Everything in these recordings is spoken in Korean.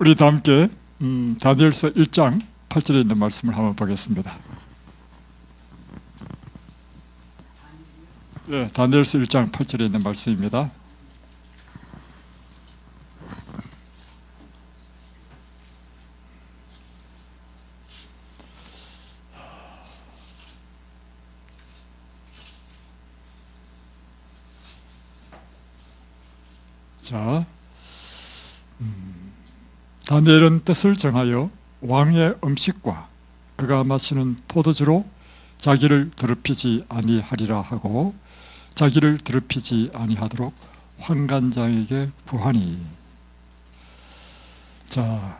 우리 다 함께 다니엘서 1장 8절에 있는 말씀을 한번 보겠습니다. 네, 다니엘서 1장 8절에 있는 말씀입니다. 자, 다니엘은 뜻을 정하여 왕의 음식과 그가 마시는 포도주로 자기를 더럽히지 아니하리라 하고 자기를 더럽히지 아니하도록 환관장에게 구하니. 자,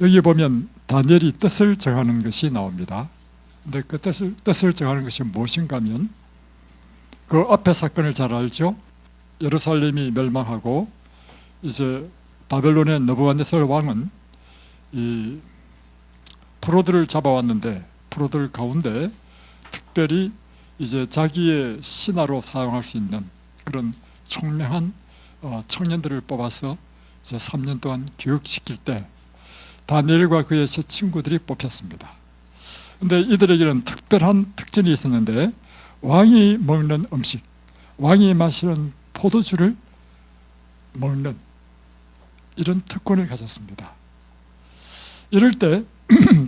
여기 보면 다니엘이 뜻을 정하는 것이 나옵니다. 근데 그 뜻을 정하는 것이 무엇인가 하면 그 앞에 사건을 잘 알죠. 예루살렘이 멸망하고 이제 바벨론의 느부갓네살 왕은 이 포로들을 잡아왔는데 프로들 가운데 특별히 이제 자기의 신하로 사용할 수 있는 그런 총명한 청년들을 뽑아서 이제 3년 동안 교육시킬 때 다니엘과 그의 세 친구들이 뽑혔습니다. 그런데 이들에게는 특별한 특징이 있었는데 왕이 먹는 음식, 왕이 마시는 포도주를 먹는 이런 특권을 가졌습니다. 이럴 때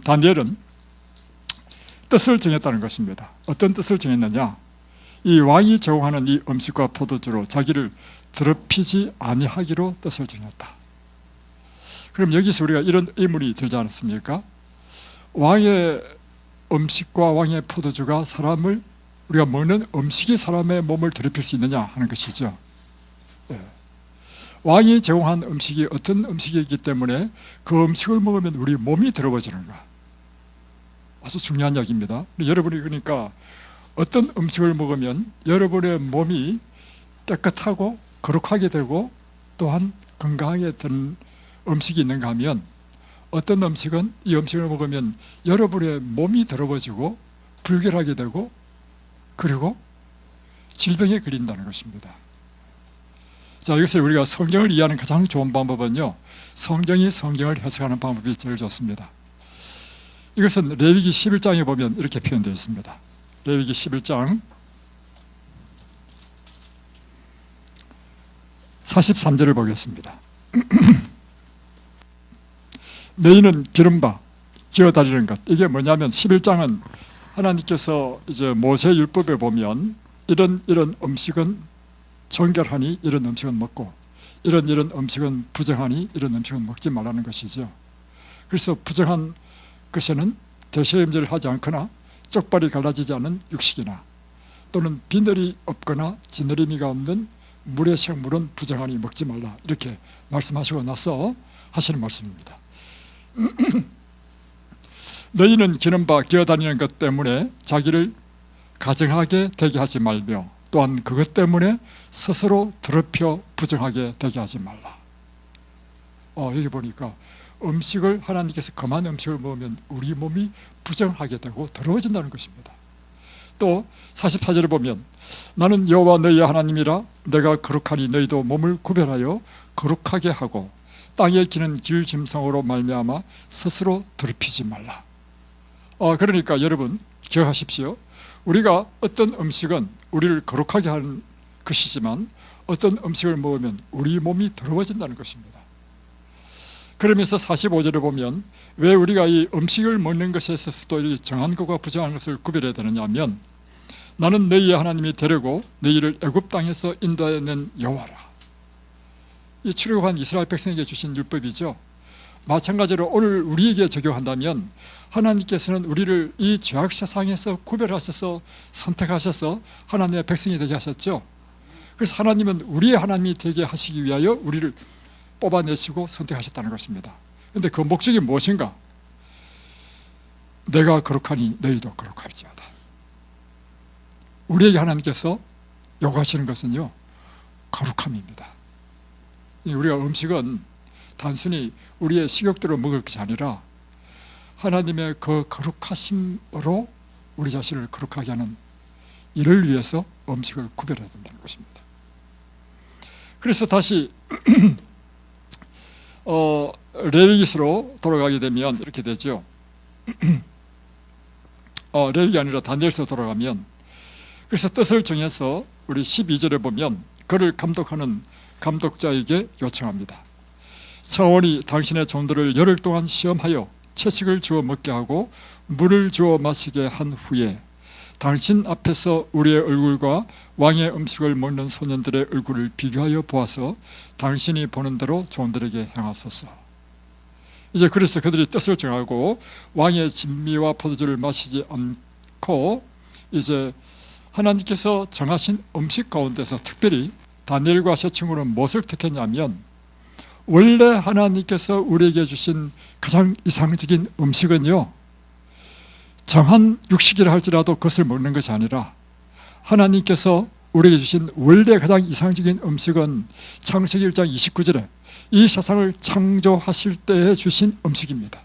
다니엘은 뜻을 정했다는 것입니다. 어떤 뜻을 정했느냐? 이 왕이 제공하는 이 음식과 포도주로 자기를 더럽히지 아니하기로 뜻을 정했다. 그럼 여기서 우리가 이런 의문이 들지 않습니까? 왕의 음식과 왕의 포도주가 사람을, 우리가 먹는 음식이 사람의 몸을 더럽힐 수 있느냐 하는 것이죠. 네. 왕이 제공한 음식이 어떤 음식이기 때문에 그 음식을 먹으면 우리 몸이 더러워지는가? 아주 중요한 이야기입니다. 여러분이 그러니까 어떤 음식을 먹으면 여러분의 몸이 깨끗하고 거룩하게 되고 또한 건강하게 되는 음식이 있는가 하면 어떤 음식은 이 음식을 먹으면 여러분의 몸이 더러워지고 불결하게 되고 그리고 질병에 걸린다는 것입니다. 자, 여기서 우리가 성경을 이해하는 가장 좋은 방법은요, 성경이 성경을 해석하는 방법이 제일 좋습니다. 이것은 레위기 11장에 보면 이렇게 표현되어 있습니다. 레위기 11장 43절을 보겠습니다. 너희는 기름바 기어다니는 것. 이게 뭐냐면 11장은 하나님께서 이제 모세 율법에 보면 이런 음식은 정결하니 이런 음식은 먹고 이런 음식은 부정하니 이런 음식은 먹지 말라는 것이죠. 그래서 부정한 것에는 대세임질을 하지 않거나 쪽발이 갈라지지 않은 육식이나 또는 비늘이 없거나 지느러미가 없는 물의 생물은 부정하니 먹지 말라, 이렇게 말씀하시고 나서 하시는 말씀입니다. 너희는 기름바 기어다니는 것 때문에 자기를 가증하게 되게 하지 말며 또한 그것 때문에 스스로 더럽혀 부정하게 되게 하지 말라. 여기 보니까 음식을 하나님께서 금한 음식을 먹으면 우리 몸이 부정하게 되고 더러워진다는 것입니다. 또 44절을 보면 나는 여호와 너희의 하나님이라 내가 거룩하니 너희도 몸을 구별하여 거룩하게 하고 땅에 기는 길 짐승으로 말미암아 스스로 더럽히지 말라. 그러니까 여러분 기억하십시오. 우리가 어떤 음식은 우리를 거룩하게 하는 것이지만 어떤 음식을 먹으면 우리 몸이 더러워진다는 것입니다. 그러면서 45절을 보면 왜 우리가 이 음식을 먹는 것에 있어서도 정한 것과 부정한 것을 구별해야 되느냐 하면 나는 너희의 하나님이 되려고 너희를 애굽 땅에서 인도해낸 여호와라. 이 출애굽한 이스라엘 백성에게 주신 율법이죠. 마찬가지로 오늘 우리에게 적용한다면 하나님께서는 우리를 이 죄악 세상에서 구별하셔서 선택하셔서 하나님의 백성이 되게 하셨죠. 그래서 하나님은 우리의 하나님이 되게 하시기 위하여 우리를 뽑아내시고 선택하셨다는 것입니다. 그런데 그 목적이 무엇인가? 내가 거룩하니 너희도 거룩할지어다. 우리에게 하나님께서 요구하시는 것은요, 거룩함입니다. 우리가 음식은 단순히 우리의 식욕대로 먹을 것이 아니라 하나님의 그 거룩하심으로 우리 자신을 거룩하게 하는 이를 위해서 음식을 구별해야 된다는 것입니다. 그래서 다시 레위기스로 돌아가게 되면 이렇게 되죠. 레위기 아니라 다니엘서 돌아가면, 그래서 뜻을 정해서 우리 12절에 보면 그를 감독하는 감독자에게 요청합니다. 차원이 당신의 종들을 열흘 동안 시험하여 채식을 주어 먹게 하고 물을 주어 마시게 한 후에 당신 앞에서 우리의 얼굴과 왕의 음식을 먹는 소년들의 얼굴을 비교하여 보아서 당신이 보는 대로 종들에게 행하소서. 이제 그래서 그들이 뜻을 정하고 왕의 진미와 포도주를 마시지 않고 이제 하나님께서 정하신 음식 가운데서 특별히 다니엘과 세 친구는 무엇을 택했냐면, 원래 하나님께서 우리에게 주신 가장 이상적인 음식은요, 정한 육식이라 할지라도 그것을 먹는 것이 아니라 하나님께서 우리에게 주신 원래 가장 이상적인 음식은 창세기 1장 29절에 이 세상을 창조하실 때에 주신 음식입니다.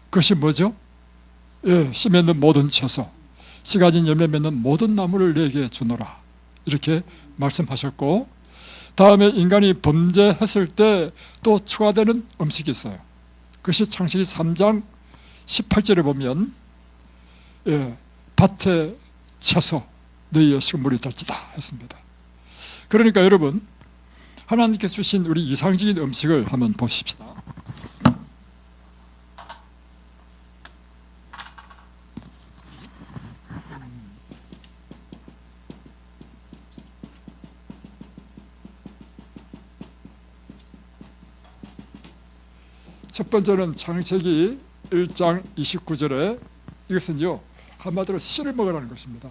그것이 뭐죠? 씨 맺는 모든 채소, 씨 가진 열매 맺는 모든 나무를 내게 주노라, 이렇게 말씀하셨고, 다음에 인간이 범죄했을 때 또 추가되는 음식이 있어요. 그것이 창세기 3장 18절에 보면 밭의 채소 너희의 식물이 될지다 했습니다. 그러니까 여러분, 하나님께서 주신 우리 이상적인 음식을 한번 보십시다. 첫 번째는 창세기 1장 29절에 이것은요, 한마디로 씨를 먹으라는 것입니다.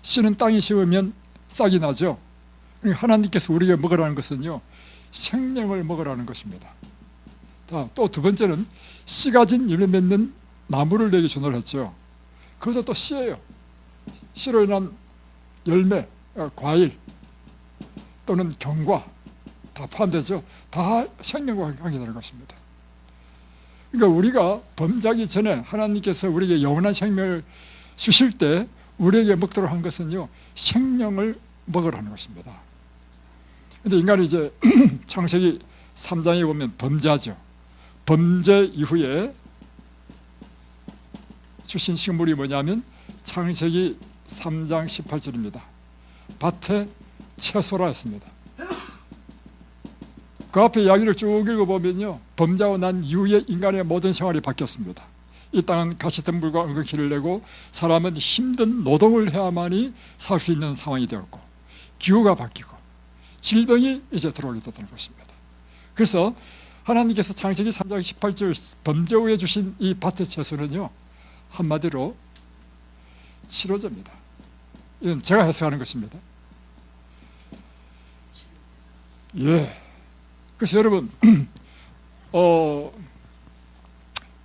씨는 땅에 심으면 싹이 나죠. 하나님께서 우리에게 먹으라는 것은요, 생명을 먹으라는 것입니다. 또 두 번째는 씨 가진 열매 맺는 나무를 내게 주노라 했죠. 그것도 또 씨예요. 씨로 인한 열매, 과일 또는 경과 다 포함되죠. 다 생명과 관계되는 것입니다. 그러니까 우리가 범죄하기 전에 하나님께서 우리에게 영원한 생명을 주실 때 우리에게 먹도록 한 것은요, 생명을 먹으라는 것입니다. 그런데 인간이 이제 창세기 3장에 보면 범죄하죠. 범죄 이후에 주신 식물이 뭐냐면 창세기 3장 18절입니다. 밭의 채소라 했습니다. 그 앞에 이야기를 쭉 읽어보면요, 범죄하고 난 이후에 인간의 모든 생활이 바뀌었습니다. 이 땅은 가시덤불과 엉겅퀴를 내고 사람은 힘든 노동을 해야만이 살 수 있는 상황이 되었고, 기후가 바뀌고 질병이 이제 들어오게 됐다는 것입니다. 그래서 하나님께서 창세기 3장 18절 범죄 후에 주신 이 밭의 채소는요, 한마디로 치료제입니다. 이건 제가 해석하는 것입니다. 그래서 여러분,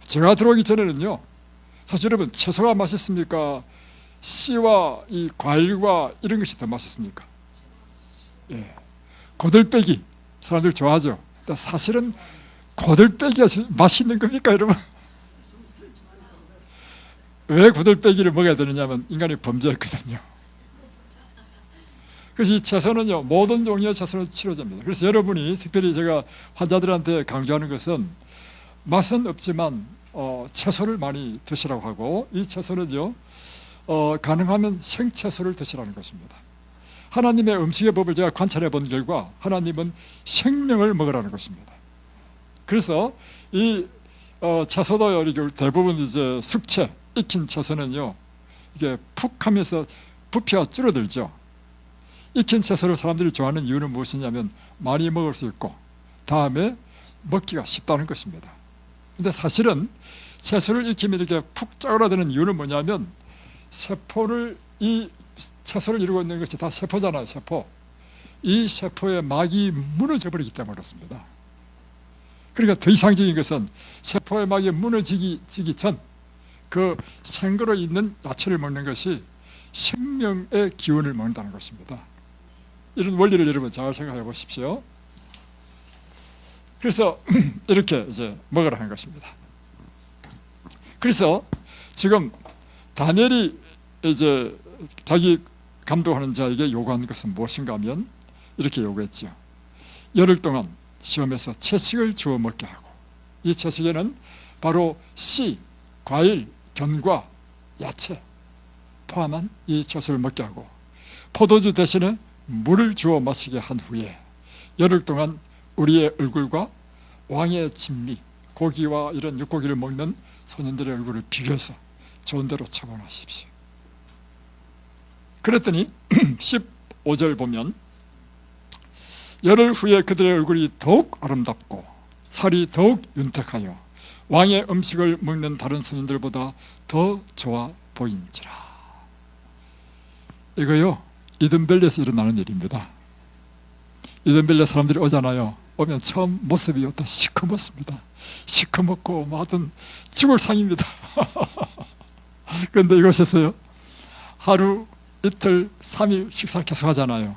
제가 들어오기 전에는요, 사실 여러분, 채소가 맛있습니까? 씨와 이 과일과 이런 것이 더 맛있습니까? 고들빼기 사람들 좋아하죠. 근데 사실은 고들빼기가 맛있는 겁니까, 여러분? 왜 고들빼기를 먹어야 되느냐면 인간이 범죄했거든요. 그래서 이 채소는요, 모든 종류의 채소는 치료제입니다. 그래서 여러분이 특별히 제가 환자들한테 강조하는 것은 맛은 없지만 채소를 많이 드시라고 하고, 이 채소는요, 가능하면 생채소를 드시라는 것입니다. 하나님의 음식의 법을 제가 관찰해 본 결과 하나님은 생명을 먹으라는 것입니다. 그래서 이 채소도 대부분 이제 숙채, 익힌 채소는요, 이게 푹 하면서 부피가 줄어들죠. 익힌 채소를 사람들이 좋아하는 이유는 무엇이냐면 많이 먹을 수 있고 다음에 먹기가 쉽다는 것입니다. 근데 사실은 채소를 익히면 이렇게 푹 짜그라드는 이유는 뭐냐면, 세포를, 이 채소를 이루고 있는 것이 다 세포잖아요. 세포. 이 세포의 막이 무너져 버리기 때문에 그렇습니다. 그러니까 더 이상적인 것은 세포의 막이 무너지기 전 그 생거로 있는 야채를 먹는 것이 생명의 기운을 먹는다는 것입니다. 이런 원리를 여러분 잘 생각해 보십시오. 그래서 이렇게 이제 먹으라 한 것입니다. 그래서 지금 다니엘이 이제 자기 감독하는 자에게 요구하는 것은 무엇인가 하면 이렇게 요구했죠. 열흘 동안 시험에서 채식을 주어 먹게 하고, 이 채식에는 바로 씨, 과일, 견과, 야채 포함한 이 채소를 먹게 하고, 포도주 대신에 물을 주어 마시게 한 후에 열흘 동안 우리의 얼굴과 왕의 진미, 고기와 이런 육고기를 먹는 소년들의 얼굴을 비교해서 좋은 대로 처분하십시오. 그랬더니 15절 보면 열흘 후에 그들의 얼굴이 더욱 아름답고 살이 더욱 윤택하여 왕의 음식을 먹는 다른 소년들보다 더 좋아 보인지라. 이거요, 이든밸리에서 일어나는 일입니다. 이든밸리에 사람들이 오잖아요. 오면 처음 모습이 어떤 시커멓습니다. 시커멓고 뭐하든 죽을 상입니다. 그런데 이곳에서요, 하루, 이틀, 3일 식사 계속 하잖아요.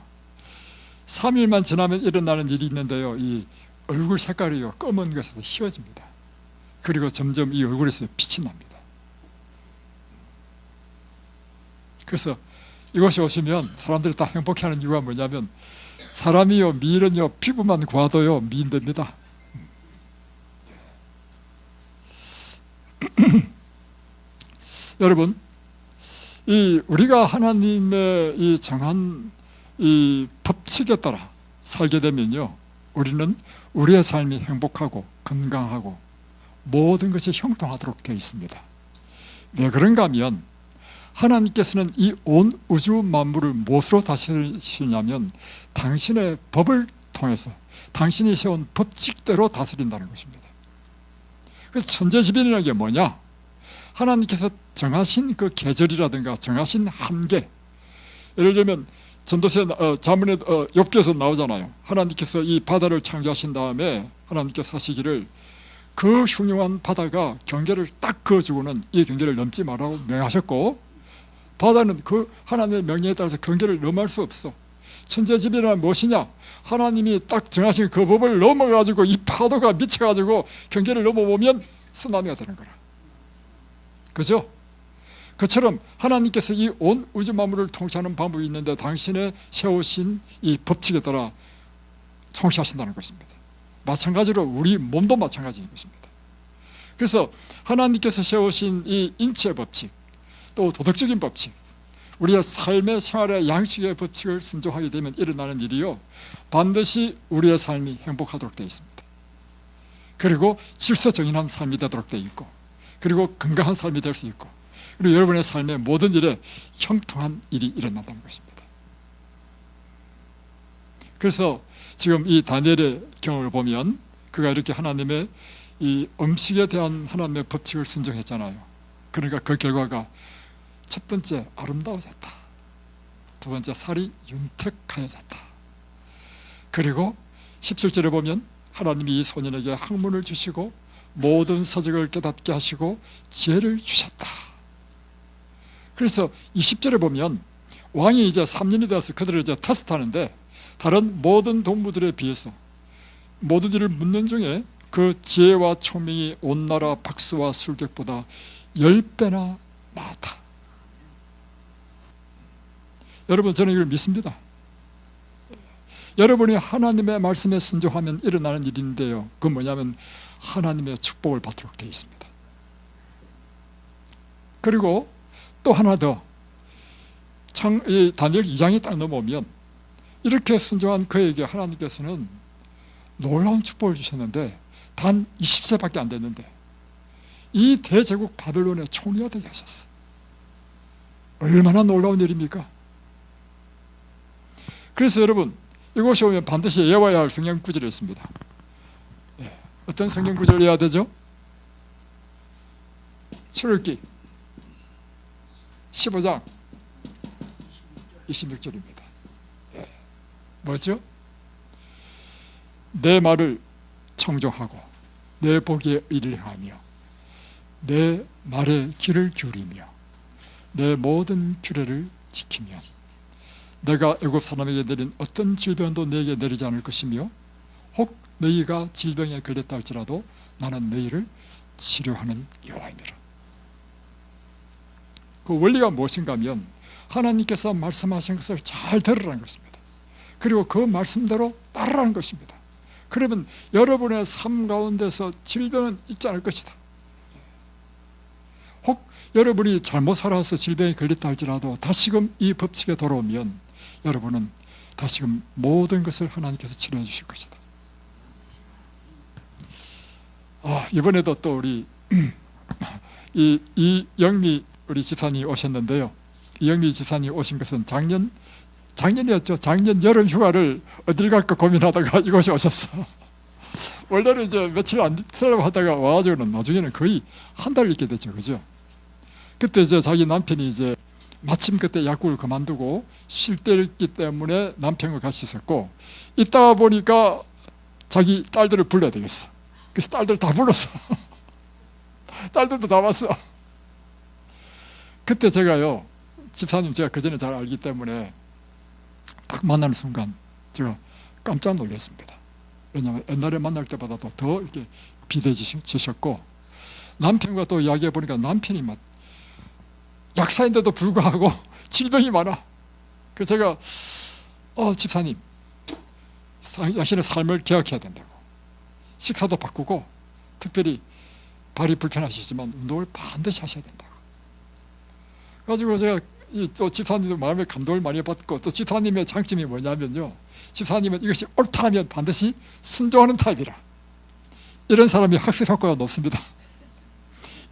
3일만 지나면 일어나는 일이 있는데요, 이 얼굴 색깔이요, 검은 것에서 희어집니다. 그리고 점점 이 얼굴에서 빛이 납니다. 그래서 이곳에 오시면 사람들이 다 행복해하는 이유가 뭐냐면, 사람이요, 미인은요, 피부만 고와도요 미인됩니다. 여러분, 이 우리가 하나님의 이 정한 이 법칙에 따라 살게 되면요, 우리는 우리의 삶이 행복하고 건강하고 모든 것이 형통하도록 되어 있습니다. 왜 그런가 하면, 하나님께서는 이 온 우주 만물을 무엇으로 다스리시냐면 당신의 법을 통해서 당신이 세운 법칙대로 다스린다는 것입니다. 그래서 천재지변이라는 게 뭐냐? 하나님께서 정하신 그 계절이라든가 정하신 한계, 예를 들면 전도서 자문에 욥기에서 나오잖아요. 하나님께서 이 바다를 창조하신 다음에 하나님께서 하시기를 그 흉흉한 바다가 경계를 딱 그어주고는 이 경계를 넘지 말라고 명하셨고, 바다는 그 하나님의 명령에 따라서 경계를 넘어갈 수 없어. 천재지변이란 무엇이냐? 하나님이 딱 정하신 그 법을 넘어가지고 이 파도가 미쳐가지고 경계를 넘어보면 쓰나미가 되는 거라. 그죠? 그처럼 하나님께서 이 온 우주 만물을 통치하는 방법이 있는데 당신의 세우신 이 법칙에 따라 통치하신다는 것입니다. 마찬가지로 우리 몸도 마찬가지인 것입니다. 그래서 하나님께서 세우신 이 인체 법칙, 또 도덕적인 법칙, 우리의 삶의 생활의 양식의 법칙을 순종하게 되면 일어나는 일이요, 반드시 우리의 삶이 행복하도록 되어 있습니다. 그리고 질서정연한 삶이 되도록 되어 있고, 그리고 건강한 삶이 될 수 있고, 그리고 여러분의 삶의 모든 일에 형통한 일이 일어난다는 것입니다. 그래서 지금 이 다니엘의 경우를 보면 그가 이렇게 하나님의 이 음식에 대한 하나님의 법칙을 순종했잖아요. 그러니까 그 결과가 첫 번째 아름다워졌다, 두 번째 살이 윤택하여졌다, 그리고 17절에 보면 하나님이 이 소년에게 학문을 주시고 모든 서적을 깨닫게 하시고 지혜를 주셨다. 그래서 20절에 보면 왕이 이제 3년이 되어서 그들을 이제 테스트하는데, 다른 모든 동무들에 비해서 모든 일을 묻는 중에 그 지혜와 총명이 온 나라 박수와 술객보다 10배나 많다. 여러분, 저는 이걸 믿습니다. 여러분이 하나님의 말씀에 순종하면 일어나는 일인데요, 그건 뭐냐면 하나님의 축복을 받도록 되어 있습니다. 그리고 또 하나 더, 다니엘 2장이 딱 넘어오면 이렇게 순종한 그에게 하나님께서는 놀라운 축복을 주셨는데, 단 20세밖에 안 됐는데 이 대제국 바벨론의 총리가 되게 하셨어. 얼마나 놀라운 일입니까? 그래서 여러분, 이곳에 오면 반드시 외워야 할 성경 구절이 있습니다. 어떤 성경 구절을 해야 되죠? 출애굽기 15장 26절입니다. 뭐죠? 내 말을 청종하고 내 보기에 의를 행하며 내 말에 귀를 기울이며 내 모든 규례를 지키면 내가 애굽 사람에게 내린 어떤 질병도 너에게 내리지 않을 것이며 혹 너희가 질병에 걸렸다 할지라도 나는 너희를 치료하는 여호와이니라. 그 원리가 무엇인가 하면 하나님께서 말씀하신 것을 잘 들으라는 것입니다. 그리고 그 말씀대로 따르라는 것입니다. 그러면 여러분의 삶 가운데서 질병은 있지 않을 것이다. 혹 여러분이 잘못 살아서 질병에 걸렸다 할지라도 다시금 이 법칙에 돌아오면 여러분은 다시금 모든 것을 하나님께서 치료해 주실 것이다. 이번에도 또 우리 이영미 우리 집사님이 오셨는데요. 이영미 집사님이 오신 것은 작년이었죠. 작년 여름 휴가를 어딜 갈까 고민하다가 이곳에 오셨어. 원래는 이제 며칠 안 있으려고 하다가 와가지고는 나중에는 거의 한 달 있게 됐죠. 그죠? 그때 이제 자기 남편이 이제 마침 그때 약국을 그만두고 쉴 때였기 때문에 남편과 같이 있었고, 있다가 보니까 자기 딸들을 불러야 되겠어. 그래서 딸들 다 불렀어. 딸들도 다 왔어. 그때 제가요, 집사님 제가 그 전에 잘 알기 때문에 딱 만나는 순간 제가 깜짝 놀랐습니다. 왜냐하면 옛날에 만날 때보다도 더 이렇게 비대해지셨고, 남편과 또 이야기해 보니까 남편이 막 약사인데도 불구하고 질병이 많아. 그래서 제가 집사님, 당신의 삶을 개혁해야 된다고, 식사도 바꾸고 특별히 발이 불편하시지만 운동을 반드시 하셔야 된다고. 그래가지고 제가 또 집사님도 마음에 감동을 많이 받고, 또 집사님의 장점이 뭐냐면요, 집사님은 이것이 옳다 하면 반드시 순종하는 타입이라, 이런 사람이 학습 효과가 높습니다.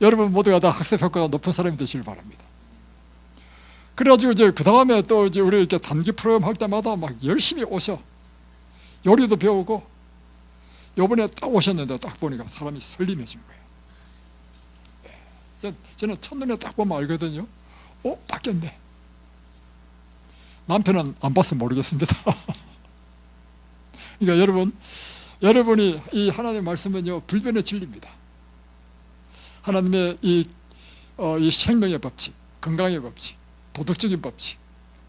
여러분 모두가 다 학습 효과가 높은 사람이 되시길 바랍니다. 그래가지고 이제 그 다음에 또 이제 우리 이렇게 단기 프로그램 할 때마다 막 열심히 오셔. 요리도 배우고. 요번에 딱 오셨는데 딱 보니까 사람이 설림해진 거예요. 저는 첫눈에 딱 보면 알거든요. 바뀌었네. 남편은 안 봐서 모르겠습니다. 그러니까 여러분이 이 하나님의 말씀은요, 불변의 진리입니다. 하나님의 이 생명의 법칙, 건강의 법칙, 도덕적인 법칙,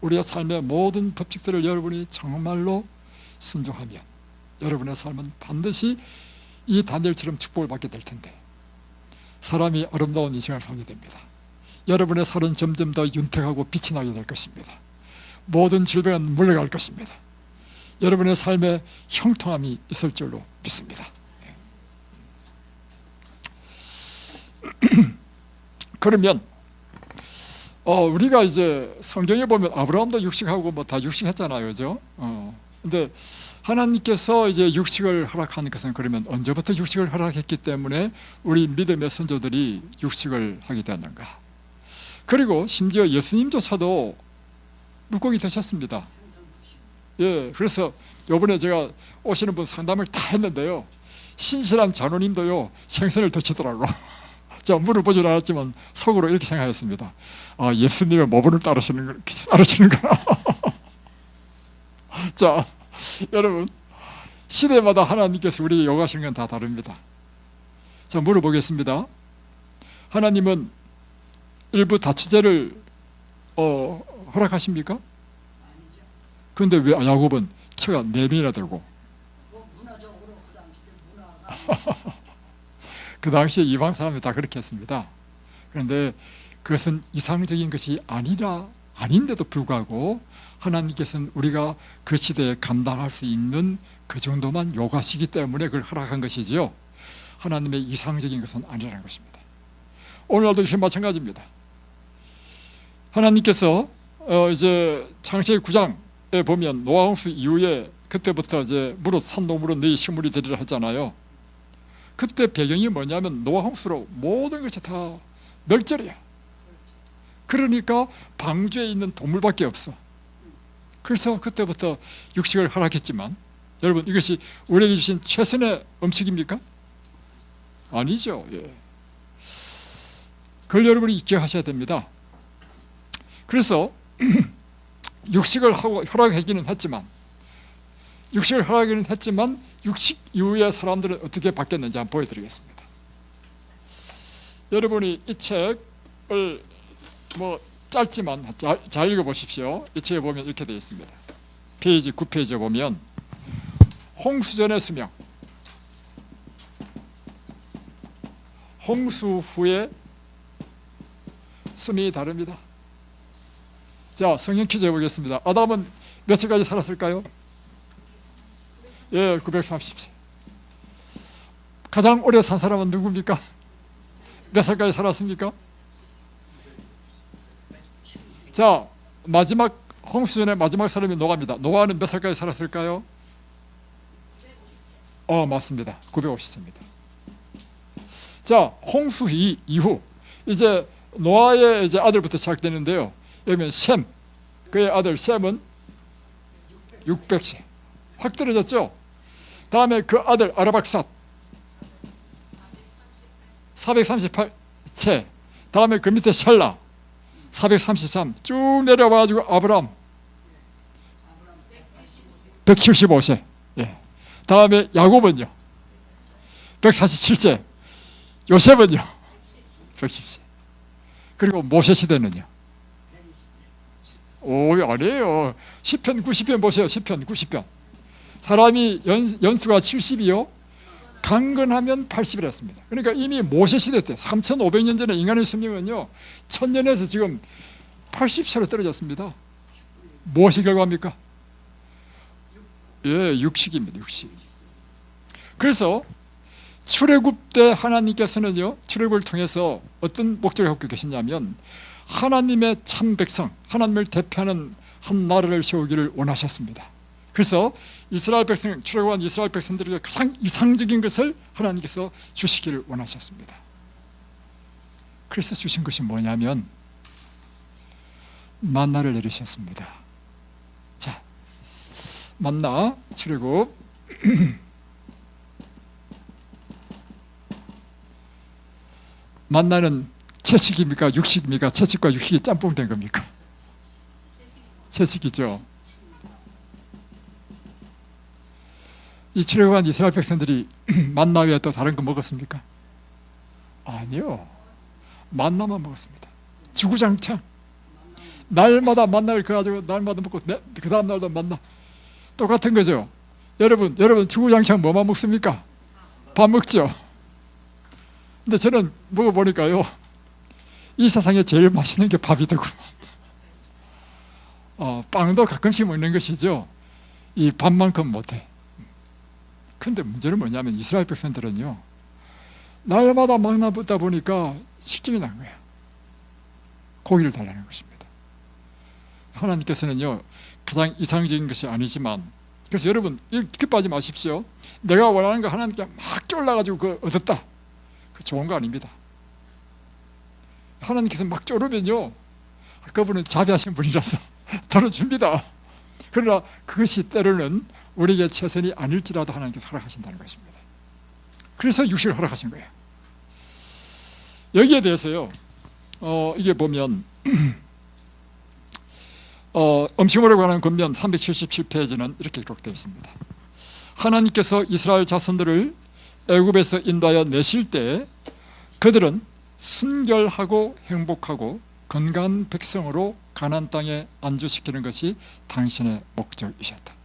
우리의 삶의 모든 법칙들을 여러분이 정말로 순종하면 여러분의 삶은 반드시 이 다니엘처럼 축복을 받게 될 텐데, 사람이 아름다운 인생을 살게 됩니다. 여러분의 살은 점점 더 윤택하고 빛이 나게 될 것입니다. 모든 질병은 물러갈 것입니다. 여러분의 삶에 형통함이 있을 줄로 믿습니다. 그러면 우리가 이제 성경에 보면 아브라함도 육식하고 뭐 다 육식했잖아요, 그죠? 근데 하나님께서 이제 육식을 허락하는 것은 그러면 언제부터 육식을 허락했기 때문에 우리 믿음의 선조들이 육식을 하게 되었는가? 그리고 심지어 예수님조차도 물고기 드셨습니다. 예, 그래서 요번에 제가 오시는 분 상담을 다 했는데요, 신실한 장로님도요 생선을 드시더라고. 제가 물어보질 않았지만 속으로 이렇게 생각했습니다. 예수님의 모범을 따르시는구나. 자, 여러분, 시대마다 하나님께서 우리에게 요구하시는 건 다 다릅니다. 자, 물어보겠습니다. 하나님은 일부 다치제를 허락하십니까? 그런데 왜 야곱은 처가 4명이나 되고? 문화적으로 그 당시 때 문화가 그 당시에 이방 사람들이 다 그렇게 했습니다. 그런데 그것은 이상적인 것이 아닌데도 불구하고 하나님께서는 우리가 그 시대에 감당할 수 있는 그 정도만 요구하시기 때문에 그걸 허락한 것이지요, 하나님의 이상적인 것은 아니라는 것입니다. 오늘날도 역시 마찬가지입니다. 하나님께서 이제 창세기 9장에 보면 노아 홍수 이후에 그때부터 이제 무릇 산동물로 너희 식물이 되리라 하잖아요. 그때 배경이 뭐냐면 노아 홍수로 모든 것이 다 멸절이야. 그러니까 방주에 있는 동물밖에 없어. 그래서 그때부터 육식을 허락했지만, 여러분, 이것이 우리에게 주신 최선의 음식입니까? 아니죠. 예. 그걸 여러분이 기억하셔야 됩니다. 그래서 육식을 허락하기는 했지만 육식 이후에 사람들은 어떻게 바뀌었는지 한번 보여드리겠습니다. 여러분이 이 책을 뭐 짧지만 잘 읽어보십시오. 이 책에 보면 이렇게 되어 있습니다. 페이지 9페이지에 보면 홍수전의 수명, 홍수 후에 수명이 다릅니다. 자, 성경 퀴즈 해보겠습니다. 아담은 몇 세까지 살았을까요? 예, 930세. 가장 오래 산 사람은 누굽니까? 몇 살까지 살았습니까? 자, 마지막 홍수전의 마지막 사람이 노아입니다. 노아는 몇 살까지 살았을까요? 맞습니다. 950세입니다. 자, 홍수 이후 이제 노아의 이제 아들부터 시작되는데요. 여기는 셈, 그의 아들 셈은 600세, 확 떨어졌죠. 다음에 그 아들 아르박삿 438세, 다음에 그 밑에 샬라 433, 쭉 내려와가지고 아브람 175세. 예. 다음에 야곱은요 147세, 요셉은요 110세. 그리고 모세 시대는요 아니에요. 10편 90편 보세요. 10편 90편 사람이 연수가 70이요 강건하면 80을 했습니다. 그러니까 이미 모세 시대 때 3500년 전에 인간의 수명은요 1000년에서 지금 80세로 떨어졌습니다. 무엇이 결과입니까? 육식입니다. 육식. 그래서 출애굽 때 하나님께서는요 출애굽을 통해서 어떤 목적을 갖고 계셨냐면 하나님의 참 백성, 하나님을 대표하는 한 나라를 세우기를 원하셨습니다. 그래서 이스라엘 백성, 출애굽한 이스라엘 백성들에게 가장 이상적인 것을 하나님께서 주시기를 원하셨습니다. 그래서 주신 것이 뭐냐면 만나를 내리셨습니다. 자, 만나 출애굽 만나는 채식입니까? 육식입니까? 채식과 육식이 짬뽕된 겁니까? 채식이죠. 이 출애굽한 이스라엘 백성들이 만나 외에 또 다른 거 먹었습니까? 아니요. 만나만 먹었습니다. 주구장창 날마다 만나를 그래가지고 날마다 먹고 그 다음 날도 만나. 똑같은 거죠. 여러분 주구장창 뭐만 먹습니까? 밥 먹죠. 근데 저는 먹어보니까요 이 세상에 제일 맛있는 게 밥이더구만. 빵도 가끔씩 먹는 것이죠. 이 밥만큼 못해. 근데 문제는 뭐냐면 이스라엘 백성들은요 날마다 만나 먹다 보니까 실증이 난 거야. 고기를 달라는 것입니다. 하나님께서는요 가장 이상적인 것이 아니지만, 그래서 여러분 깊게 빠지 마십시오. 내가 원하는 거 하나님께 막 쫄라가지고 그 얻었다, 그 좋은 거 아닙니다. 하나님께서 막 쫄으면요 그분은 자비하신 분이라서 들어줍니다. 그러나 그것이 때로는 우리에게 최선이 아닐지라도 하나님께서 허락하신다는 것입니다. 그래서 육식을 허락하신 거예요. 여기에 대해서요 이게 보면 음식물에 관한 권면 377페이지는 이렇게 기록되어 있습니다. 하나님께서 이스라엘 자손들을 애굽에서 인도하여 내실 때 그들은 순결하고 행복하고 건강한 백성으로 가나안 땅에 안주시키는 것이 당신의 목적이셨다.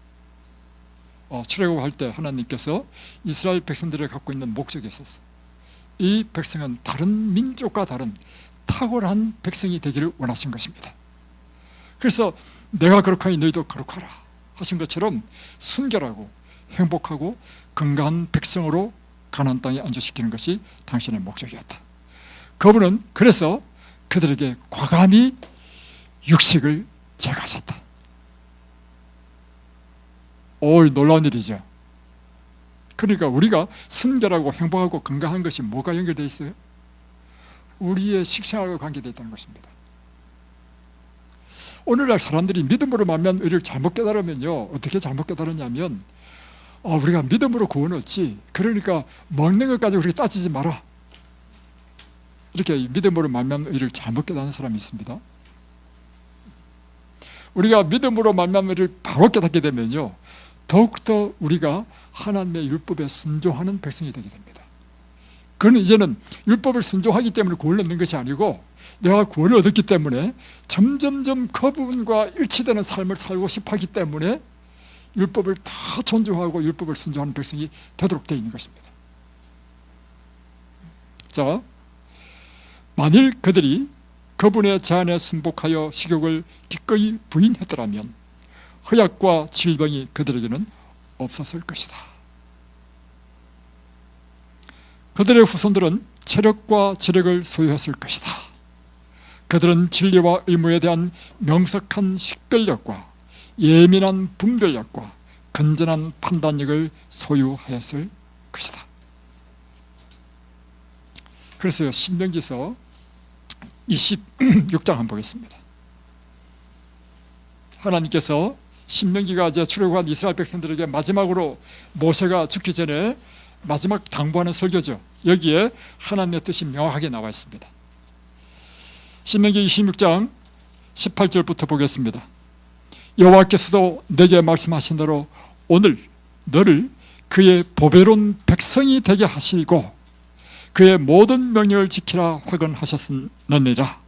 출애굽할 때 하나님께서 이스라엘 백성들이 갖고 있는 목적이 있었어요. 이 백성은 다른 민족과 다른 탁월한 백성이 되기를 원하신 것입니다. 그래서 내가 그렇게 하니 너희도 그렇게 하라 하신 것처럼 순결하고 행복하고 건강한 백성으로 가나안 땅에 안주시키는 것이 당신의 목적이었다. 그분은 그래서 그들에게 과감히 육식을 제거하셨다. 놀라운 일이죠. 그러니까 우리가 순결하고 행복하고 건강한 것이 뭐가 연결되어 있어요? 우리의 식생활과 관계되어 있다는 것입니다. 오늘날 사람들이 믿음으로 말미암아 의를 잘못 깨달으면요 어떻게 잘못 깨달았냐면 우리가 믿음으로 구원 얻지, 그러니까 먹는 것까지 우리가 따지지 마라, 이렇게 믿음으로 말미암아 의를 잘못 깨닫는 사람이 있습니다. 우리가 믿음으로 말미암아 의를 바로 깨닫게 되면요 더욱더 우리가 하나님의 율법에 순종하는 백성이 되게 됩니다. 그는 이제는 율법을 순종하기 때문에 구원을 얻는 것이 아니고 내가 구원을 얻었기 때문에 점점점 그분과 일치되는 삶을 살고 싶어 하기 때문에 율법을 다 존중하고 율법을 순종하는 백성이 되도록 되어 있는 것입니다. 자, 만일 그들이 그분의 제안에 순복하여 식욕을 기꺼이 부인했더라면 허약과 질병이 그들에게는 없었을 것이다. 그들의 후손들은 체력과 지력을 소유했을 것이다. 그들은 진리와 의무에 대한 명석한 식별력과 예민한 분별력과 건전한 판단력을 소유하였을 것이다. 그래서 신명기서 26장 한번 보겠습니다. 하나님께서 신명기가 이제 출애굽한 이스라엘 백성들에게 마지막으로 모세가 죽기 전에 마지막 당부하는 설교죠. 여기에 하나님의 뜻이 명확하게 나와 있습니다. 신명기 26장 18절부터 보겠습니다. 여호와께서도 내게 말씀하신 대로 오늘 너를 그의 보배로운 백성이 되게 하시고 그의 모든 명령을 지키라 확언하셨느니라.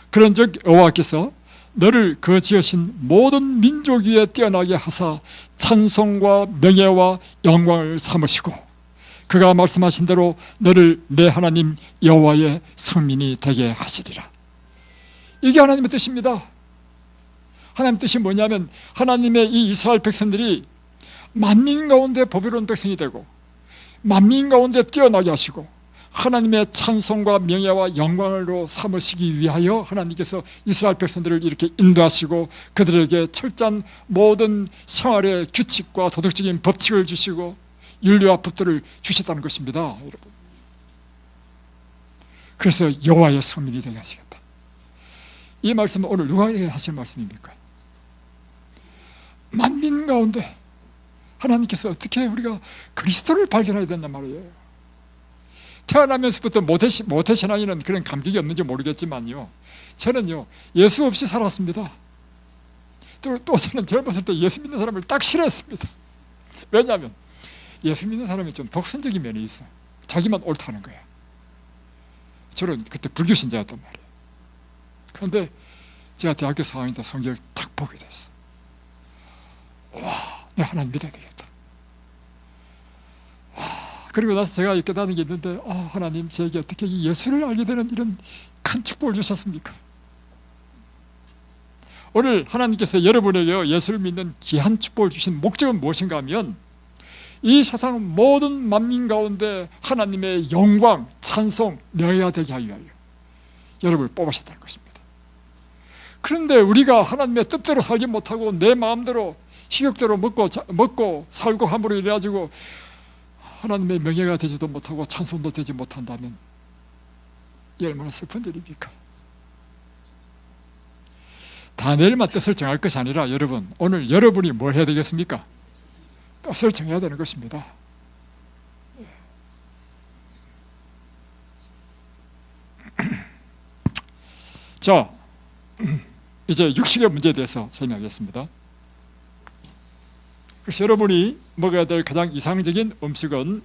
그런즉 여호와께서 너를 그 지으신 모든 민족 위에 뛰어나게 하사 찬송과 명예와 영광을 삼으시고 그가 말씀하신 대로 너를 내 하나님 여호와의 성민이 되게 하시리라. 이게 하나님의 뜻입니다. 하나님의 뜻이 뭐냐면 하나님의 이 이스라엘 백성들이 만민 가운데 보배로운 백성이 되고 만민 가운데 뛰어나게 하시고 하나님의 찬송과 명예와 영광으로 삼으시기 위하여 하나님께서 이스라엘 백성들을 이렇게 인도하시고 그들에게 철저한 모든 생활의 규칙과 도덕적인 법칙을 주시고 윤리와 법들을 주셨다는 것입니다. 여러분. 그래서 여호와의 성민이 되게 하시겠다. 이 말씀은 오늘 누가 하실 말씀입니까? 만민 가운데 하나님께서 어떻게 우리가 그리스도를 발견해야 된단 말이에요. 태어나면서부터 모태신앙에는 그런 감격이 없는지 모르겠지만요, 저는요 예수 없이 살았습니다. 또 저는 젊었을 때 예수 믿는 사람을 딱 싫어했습니다. 왜냐하면 예수 믿는 사람이 좀 독선적인 면이 있어요. 자기만 옳다는 거야. 저는 그때 불교 신자였단 말이에요. 그런데 제가 대학교 4학년 때 성경을 딱 보게 됐어요. 와, 내가 하나님 믿어야 되겠다. 와, 그리고 나서 제가 깨닫는 게 있는데, 하나님 저에게 어떻게 이 예수를 알게 되는 이런 큰 축복을 주셨습니까? 오늘 하나님께서 여러분에게 예수를 믿는 귀한 축복을 주신 목적은 무엇인가 하면 이 세상 모든 만민 가운데 하나님의 영광, 찬송, 명예가 되게 하기 위하여 여러분을 뽑으셨다는 것입니다. 그런데 우리가 하나님의 뜻대로 살지 못하고 내 마음대로 식욕대로 먹고 살고 함으로 이래가지고 하나님의 명예가 되지도 못하고 찬송도 되지 못한다면 이 얼마나 슬픈 일입니까? 다니엘만 뜻을 정할 것이 아니라 여러분, 오늘 여러분이 뭘 해야 되겠습니까? 뜻을 정해야 되는 것입니다. 자, 이제 육식의 문제에 대해서 설명하겠습니다. 그래서 여러분이 먹어야 될 가장 이상적인 음식은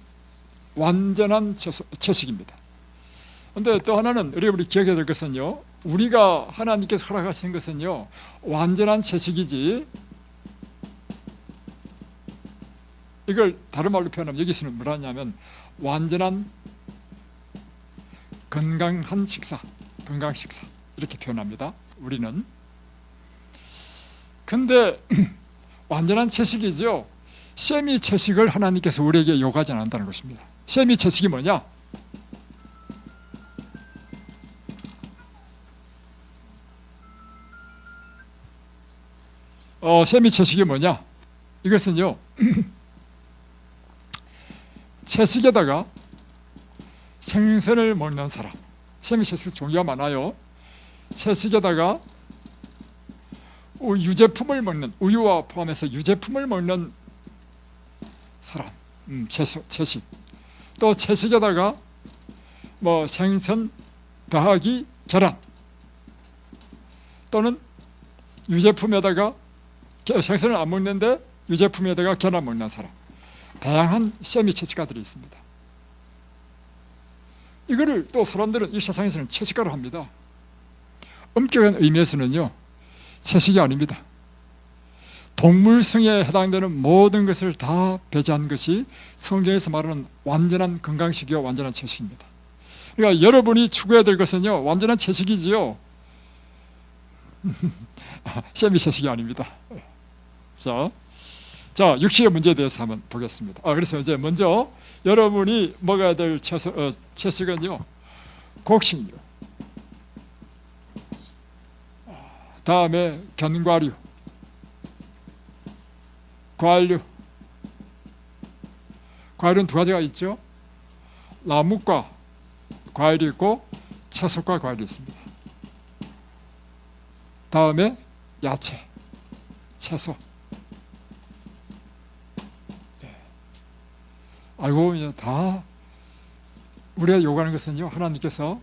완전한 채식입니다. 그런데 또 하나는 여러분이 기억해야 될 것은요, 우리가 하나님께서 허락하신 것은요 완전한 채식이지, 이걸 다른 말로 표현하면 여기서는 뭐라 하냐면 완전한 건강한 식사, 건강 식사 이렇게 표현합니다. 우리는. 근데 완전한 채식이죠. 세미 채식을 하나님께서 우리에게 요구하지 않는다는 것입니다. 세미 채식이 뭐냐? 세미 채식이 뭐냐? 이것은요 채식에다가 생선을 먹는 사람, 세미 채식 종류가 많아요. 채식에다가 유제품을 먹는, 우유와 포함해서 유제품을 먹는 사람, 채식. 또 채식에다가 뭐 생선 더하기 계란, 또는 유제품에다가 생선을 안 먹는데 유제품에다가 계란 먹는 사람, 다양한 세미 채식가들이 있습니다. 이거를 또 사람들은 이 세상에서는 채식가로 합니다. 엄격한 의미에서는요 채식이 아닙니다. 동물성에 해당되는 모든 것을 다 배제한 것이 성경에서 말하는 완전한 건강식이요 완전한 채식입니다. 그러니까 여러분이 추구해야 될 것은요 완전한 채식이지요 세미 채식이 아닙니다. 자, 자, 육식의 문제에 대해서 한번 보겠습니다. 그래서 이제 먼저 여러분이 먹어야 될 채식은요, 곡식류, 다음에 견과류, 과일류. 과일은 두 가지가 있죠. 나뭇과 과일이 있고 채석과 과일이 있습니다. 다음에 야채, 채소. 알고 보면 다 우리가 요구하는 것은요, 하나님께서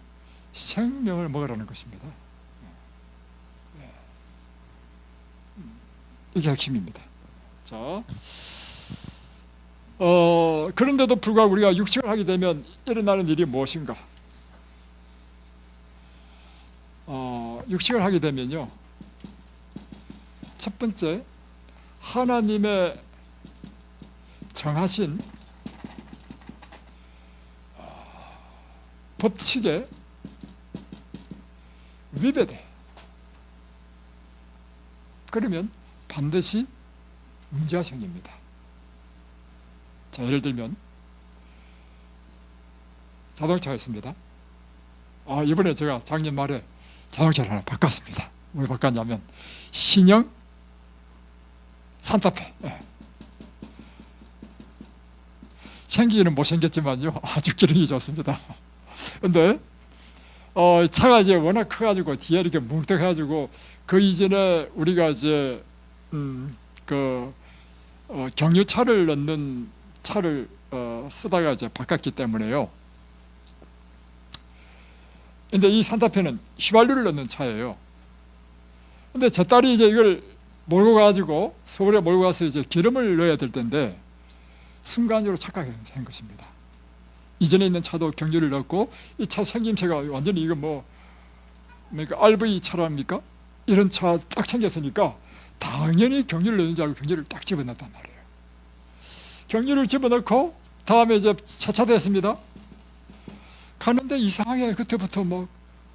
생명을 먹으라는 것입니다. 이게 핵심입니다. 자, 그런데도 불구하고 우리가 육식을 하게 되면 일어나는 일이 무엇인가? 육식을 하게 되면요, 첫 번째, 하나님의 정하신 법칙에 위배돼. 그러면 반드시 문제가 생깁니다. 자, 예를 들면 자동차가 있습니다. 이번에 제가 작년 말에 자동차를 하나 바꿨습니다. 왜 바꿨냐면 신형 산타페. 생기기는 못생겼지만요, 아주 기능이 좋습니다. 근데 차가 이제 워낙 커가지고 뒤에 이렇게 뭉뚱해가지고 그 이전에 우리가 이제 경유차를 넣는 차를 쓰다가 이제 바꿨기 때문에요. 근데 이 산타페는 휘발유를 넣는 차예요. 근데 제 딸이 이제 이걸 몰고 가지고 서울에 몰고 가서 이제 기름을 넣어야 될 텐데 순간적으로 착각한 것입니다. 이전에 있는 차도 경유를 넣고 이 차 생김새가 완전히 이거 그러니까 RV 차랍니까? 이런 차 딱 생겼으니까 당연히 경유를 넣는 줄 알고 경유를 딱 집어넣었단 말이에요. 경유를 집어넣고 다음에 이제 차차됐습니다. 가는데 이상하게 그때부터 막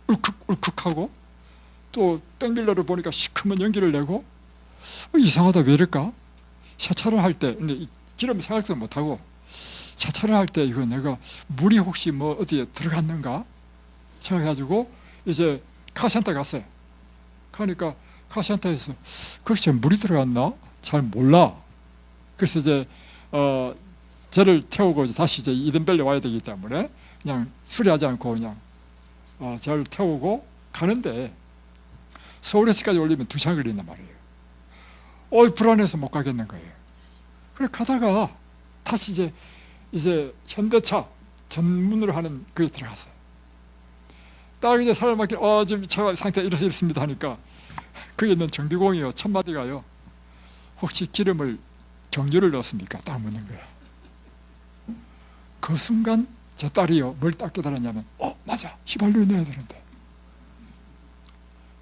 울컥울컥하고 또 백밀러를 보니까 시커먼 연기를 내고 이상하다, 왜 이럴까? 세차를 할 때 근데 기름 생각도 못하고 세차를 할 때 이거 내가 물이 혹시 어디에 들어갔는가 생각해가지고 이제 카센터 갔어요. 그러니까 카센터에서 글쎄 물이 들어갔나? 잘 몰라. 그래서 이제 저를 태우고 다시 이제 이든밸리 와야 되기 때문에 그냥 수리하지 않고 그냥 저를 태우고 가는데 서울에서까지 올리면 2시간 걸린단 말이에요. 불안해서 못 가겠는 거예요. 그래 가다가 다시 이제 현대차 전문으로 하는 그게 들어갔어요. 딱 이제 사람 맡길 지금 차 상태 이렇습니다 하니까 거기 있는 정비공이요, 첫 마디가요, 혹시 기름을 경유를 넣었습니까? 딱 묻는 거예요. 그 순간 제 딸이요, 뭘 딱 깨달았냐면 맞아, 휘발유 넣어야 되는데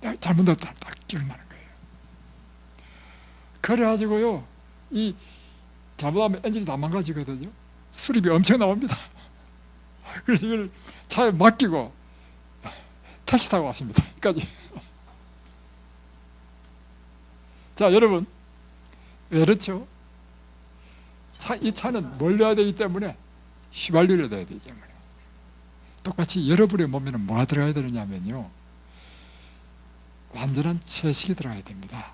내가 잘못 넣었다 딱 기억나는 거예요. 그래가지고요, 이 잘못하면 엔진이 다 망가지거든요. 수리비 엄청 나옵니다. 그래서 이걸 차에 맡기고 택시 타고 왔습니다. 여기까지. 자, 여러분, 왜 그렇죠? 이 차는 뭘 넣어야 되기 때문에 휘발유를 넣어야 되기 때문에. 똑같이 여러분의 몸에는 뭐가 들어가야 되느냐면요, 완전한 채식이 들어가야 됩니다.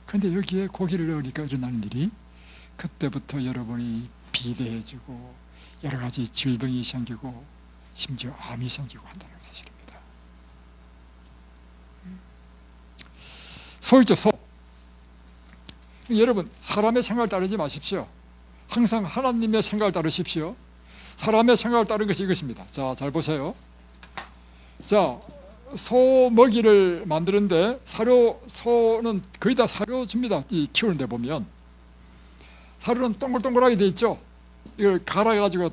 그런데 여기에 고기를 넣으니까 일어나는 일이 그때부터 여러분이 비대해지고 여러 가지 질병이 생기고 심지어 암이 생기고 한다는 사실입니다. 소이죠, 소. 여러분, 사람의 생각을 따르지 마십시오. 항상 하나님의 생각을 따르십시오. 사람의 생각을 따르는 것이 이것입니다. 자, 잘 보세요. 자, 소 먹이를 만드는데 소는 거의 다 사료 줍니다. 키우는데 보면 사료는 동글동글하게 돼 있죠. 이걸 갈아가지고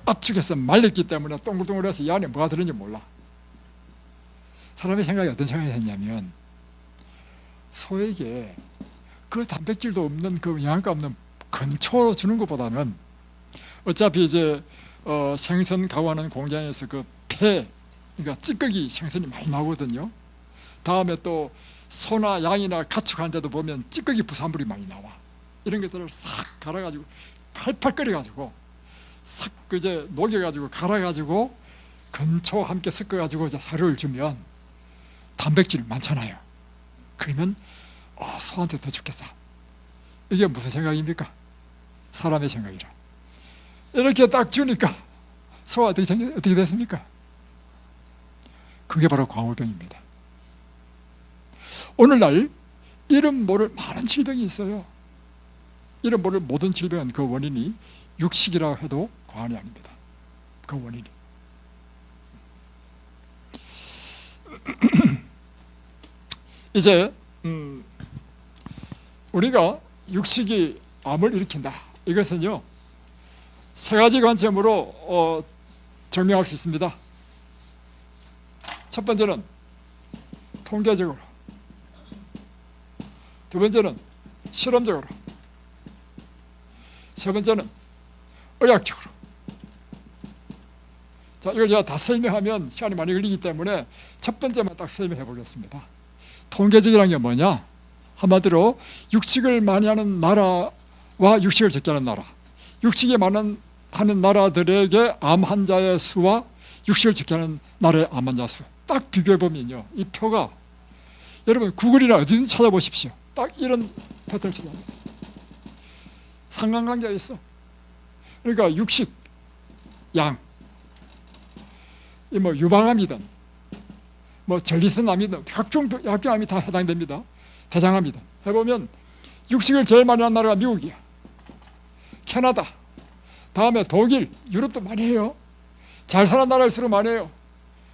압축해서 말렸기 때문에 동글동글해서 이 안에 뭐가 들었는지 몰라. 사람의 생각이 어떤 생각이 했냐면, 소에게 그 단백질도 없는 그 영양가 없는 건초 주는 것보다는 어차피 이제 생선 가공하는 공장에서 그 그러니까 찌꺼기 생선이 많이 나오거든요. 다음에 또 소나 양이나 가축하는 데도 보면 찌꺼기 부산물이 많이 나와. 이런 것들을 싹 갈아가지고 팔팔 끓여가지고 싹 이제 녹여가지고 갈아가지고 건초와 함께 섞어가지고 이제 사료를 주면 단백질 많잖아요. 그러면 소한테 더 좋겠다. 이게 무슨 생각입니까? 사람의 생각이라. 이렇게 딱 주니까 소가 어떻게 됐습니까? 그게 바로 광우병입니다. 오늘날 이름 모를 많은 질병이 있어요. 이름 모를 모든 질병은 그 원인이 육식이라고 해도 과언이 아닙니다. 그 원인이. 이제 우리가 육식이 암을 일으킨다. 이것은요, 세 가지 관점으로 증명할 수 있습니다. 첫 번째는 통계적으로, 두 번째는 실험적으로, 세 번째는 의학적으로. 자, 이걸 제가 다 설명하면 시간이 많이 걸리기 때문에 첫 번째만 딱 설명해 보겠습니다. 통계적이라는 게 뭐냐? 한마디로 육식을 많이 하는 나라와 육식을 적게 하는 나라, 육식이 많은 하는 나라들에게 암 환자의 수와 육식을 적게 하는 나라의 암 환자 수 딱 비교해 보면요, 이 표가 여러분 구글이나 어디든 찾아보십시오. 딱 이런 패턴을 찾아옵니다. 상관관계가 있어. 그러니까 육식 양, 이 뭐 유방암이든 뭐 전리선암이든 각종 약경암이 다 해당됩니다. 대장암이든 해보면 육식을 제일 많이 하는 나라가 미국이야. 캐나다, 다음에 독일, 유럽도 많이 해요. 잘 사는 나라일수록 많이 해요.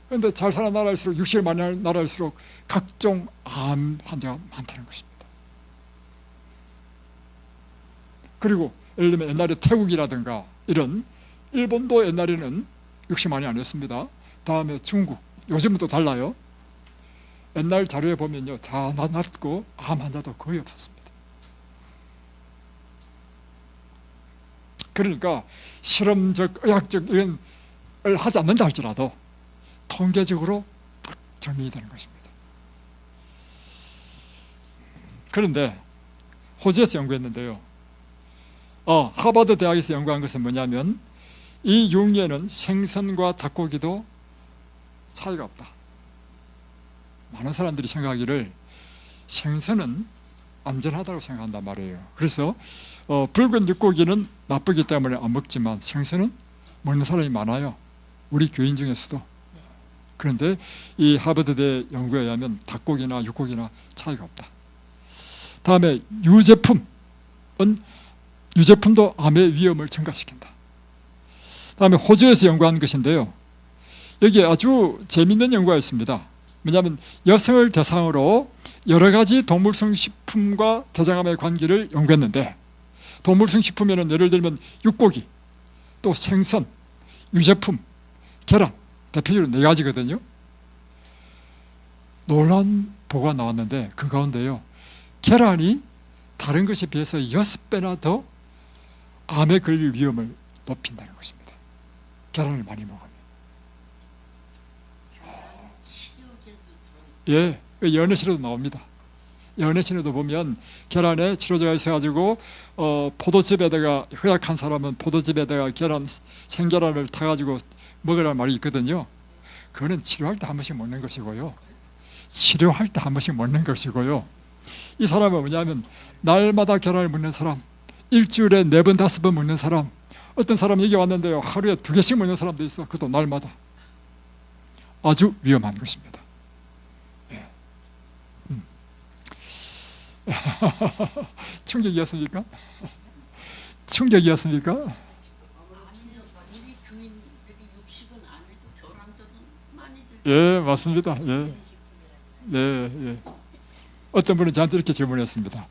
그런데 잘 사는 나라일수록, 육식을 많이 하는 나라일수록 각종 암 환자가 많다는 것입니다. 그리고 예를 들면 옛날에 태국이라든가 이런, 일본도 옛날에는 육식 많이 안 했습니다. 다음에 중국, 요즘은 또 달라요. 옛날 자료에 보면요, 다 낮고 암 환자도 거의 없었습니다. 그러니까 실험적, 의학적 이런 걸 하지 않는다 할지라도 통계적으로 딱 증명이 되는 것입니다. 그런데 호주에서 연구했는데요, 하버드 대학에서 연구한 것은 뭐냐면 이 육류에는 생선과 닭고기도 차이가 없다. 많은 사람들이 생각하기를 생선은 안전하다고 생각한단 말이에요. 그래서 붉은 육고기는 나쁘기 때문에 안 먹지만 생선은 먹는 사람이 많아요. 우리 교인 중에서도. 그런데 이 하버드대 연구에 의하면 닭고기나 육고기나 차이가 없다. 다음에 유제품도 암의 위험을 증가시킨다. 다음에 호주에서 연구한 것인데요, 여기에 아주 재미있는 연구가 있습니다. 왜냐하면 여성을 대상으로 여러 가지 동물성 식품과 대장암의 관계를 연구했는데, 동물성 식품에는 예를 들면 육고기, 또 생선, 유제품, 계란, 대표적으로 4가지거든요. 놀라운 보고가 나왔는데 그 가운데요, 계란이 다른 것에 비해서 6배나 더 암에 걸릴 위험을 높인다는 것입니다. 계란을 많이 먹으면. 예, 연애신에도 나옵니다. 연애신에도 보면 계란에 치료제가 있어가지고 포도즙에다가, 허약한 사람은 포도즙에다가 생계란을 타가지고 먹으라는 말이 있거든요. 그거는 치료할 때 한 번씩 먹는 것이고요, 치료할 때 한 번씩 먹는 것이고요. 이 사람은 뭐냐면 날마다 계란을 먹는 사람, 일주일에 4번 5번 먹는 사람, 어떤 사람 여기 왔는데요, 하루에 2개씩 먹는 사람도 있어. 그것도 날마다. 아주 위험한 것입니다. 예. 충격이었습니까? 충격이었습니까? 우리 교인들이 육식은 안 해도 결함들은 많이들. 예, 맞습니다. 예. 예. 어떤 분은 저한테 이렇게 질문했습니다.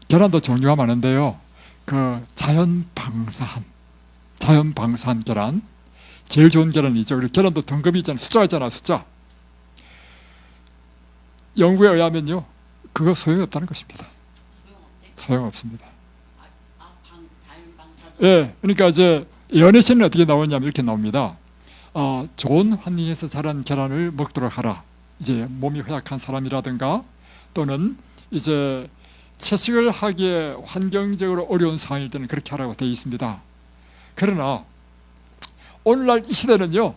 계란도 종류가 많은데요, 그 자연 방사한 계란, 제일 좋은 계란이 있죠. 그리고 계란도 등급이 있잖아요. 숫자가 있잖아요. 숫자. 연구에 의하면요, 그거 소용이 없다는 것입니다. 소용없습니다. 자연 방사도. 예, 그러니까 이제 연애신은 어떻게 나오냐면 이렇게 나옵니다. 좋은 환경에서 자란 계란을 먹도록 하라. 이제 몸이 허약한 사람이라든가, 또는 이제 채식을 하기에 환경적으로 어려운 상황일 때는 그렇게 하라고 되어 있습니다. 그러나 오늘날 이 시대는요,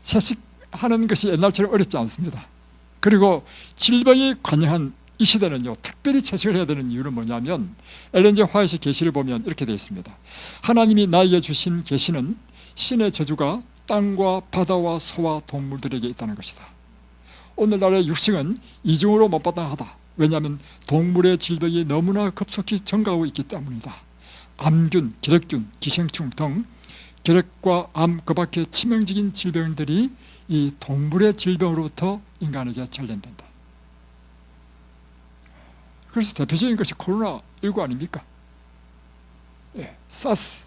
채식하는 것이 옛날처럼 어렵지 않습니다. 그리고 질병이 관영한 이 시대는요, 특별히 채식을 해야 되는 이유는 뭐냐면, 엘렌 G 화이트의 계시를 보면 이렇게 되어 있습니다. 하나님이 나에게 주신 계시는 신의 저주가 땅과 바다와 소와 동물들에게 있다는 것이다. 오늘날의 육식은 이중으로 못마땅하다. 왜냐하면 동물의 질병이 너무나 급속히 증가하고 있기 때문이다. 암균, 기력균, 기생충 등 기력과 암, 그 밖에 치명적인 질병들이 이 동물의 질병으로부터 인간에게 전염된다. 그래서 대표적인 것이 코로나19 아닙니까? 예, 사스,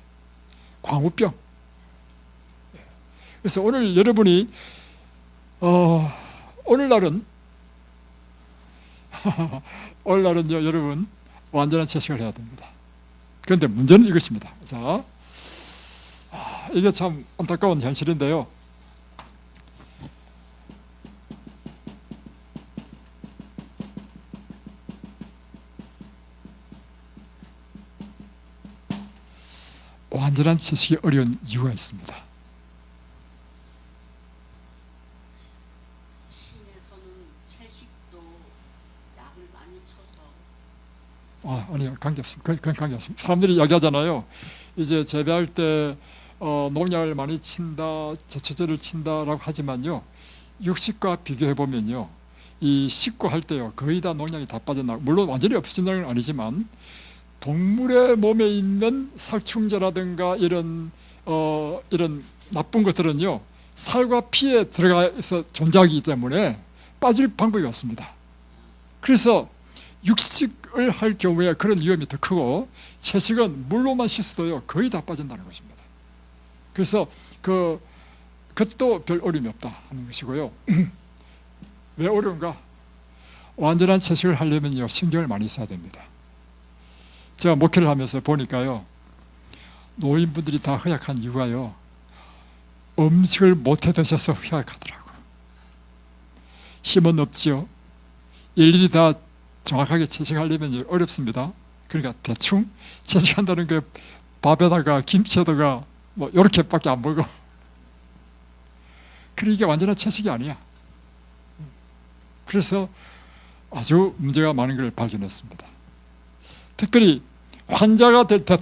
광우병. 예. 그래서 오늘 여러분이 오늘날은요, 여러분 완전한 채식을 해야 됩니다. 그런데 문제는 이것입니다. 자, 이게 참 안타까운 현실인데요. 완전한 채식이 어려운 이유가 있습니다. 신에서는 채식도 약을 많이 쳐서 아니요, 관계없습니다. 그건 관계없습니다. 사람들이 이야기하잖아요. 이제 재배할 때 농약을 많이 친다, 제초제를 친다라고 하지만요, 육식과 비교해 보면요, 이 식구 할 때요, 거의 다 농약이 다 빠져나가고, 물론 완전히 없어진다는 건 아니지만 동물의 몸에 있는 살충제라든가 이런 나쁜 것들은요, 살과 피에 들어가서 존재하기 때문에 빠질 방법이 없습니다. 그래서 육식을 할 경우에 그런 위험이 더 크고, 채식은 물로만 씻어도요 거의 다 빠진다는 것입니다. 그래서 그것도 별 어려움이 없다 하는 것이고요. 왜 어려운가? 완전한 채식을 하려면요, 신경을 많이 써야 됩니다. 제가 목회를 하면서 보니까요, 노인분들이 다 허약한 이유가요, 음식을 못해 드셔서 허약하더라고요. 힘은 없지요. 일일이 다 정확하게 채식하려면 어렵습니다. 그러니까 대충 채식한다는 게 밥에다가 김치에다가 뭐 이렇게밖에 안 먹어. 그러니까 이게 완전한 채식이 아니야. 그래서 아주 문제가 많은 걸 발견했습니다. 특별히 환자가 됐다.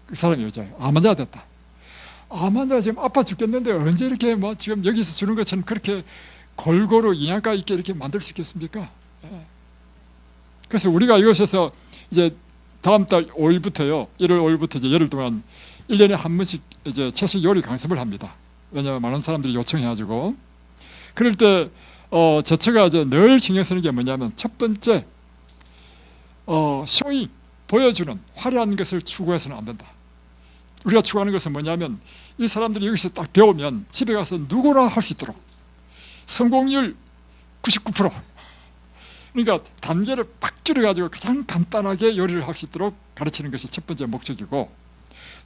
그 사람이 여자예요. 암 환자가 됐다. 암 환자가 지금 아파 죽겠는데 언제 이렇게 뭐 지금 여기서 주는 것처럼 그렇게 골고루 영양가 있게 이렇게 만들 수 있겠습니까? 예. 그래서 우리가 이곳에서 이제 다음 달 5일부터요, 1월 5일부터 이제 열흘 동안 1년에 한 번씩 이제 채식 요리 강습을 합니다. 왜냐하면 많은 사람들이 요청해가지고. 그럴 때 제처가 이제 늘 신경 쓰는 게 뭐냐면, 첫 번째 쇼잉, 보여주는 화려한 것을 추구해서는 안 된다. 우리가 추구하는 것은 뭐냐면, 이 사람들이 여기서 딱 배우면 집에 가서 누구나 할 수 있도록, 성공률 99%. 그러니까 단계를 빡 줄여가지고 가장 간단하게 요리를 할 수 있도록 가르치는 것이 첫 번째 목적이고,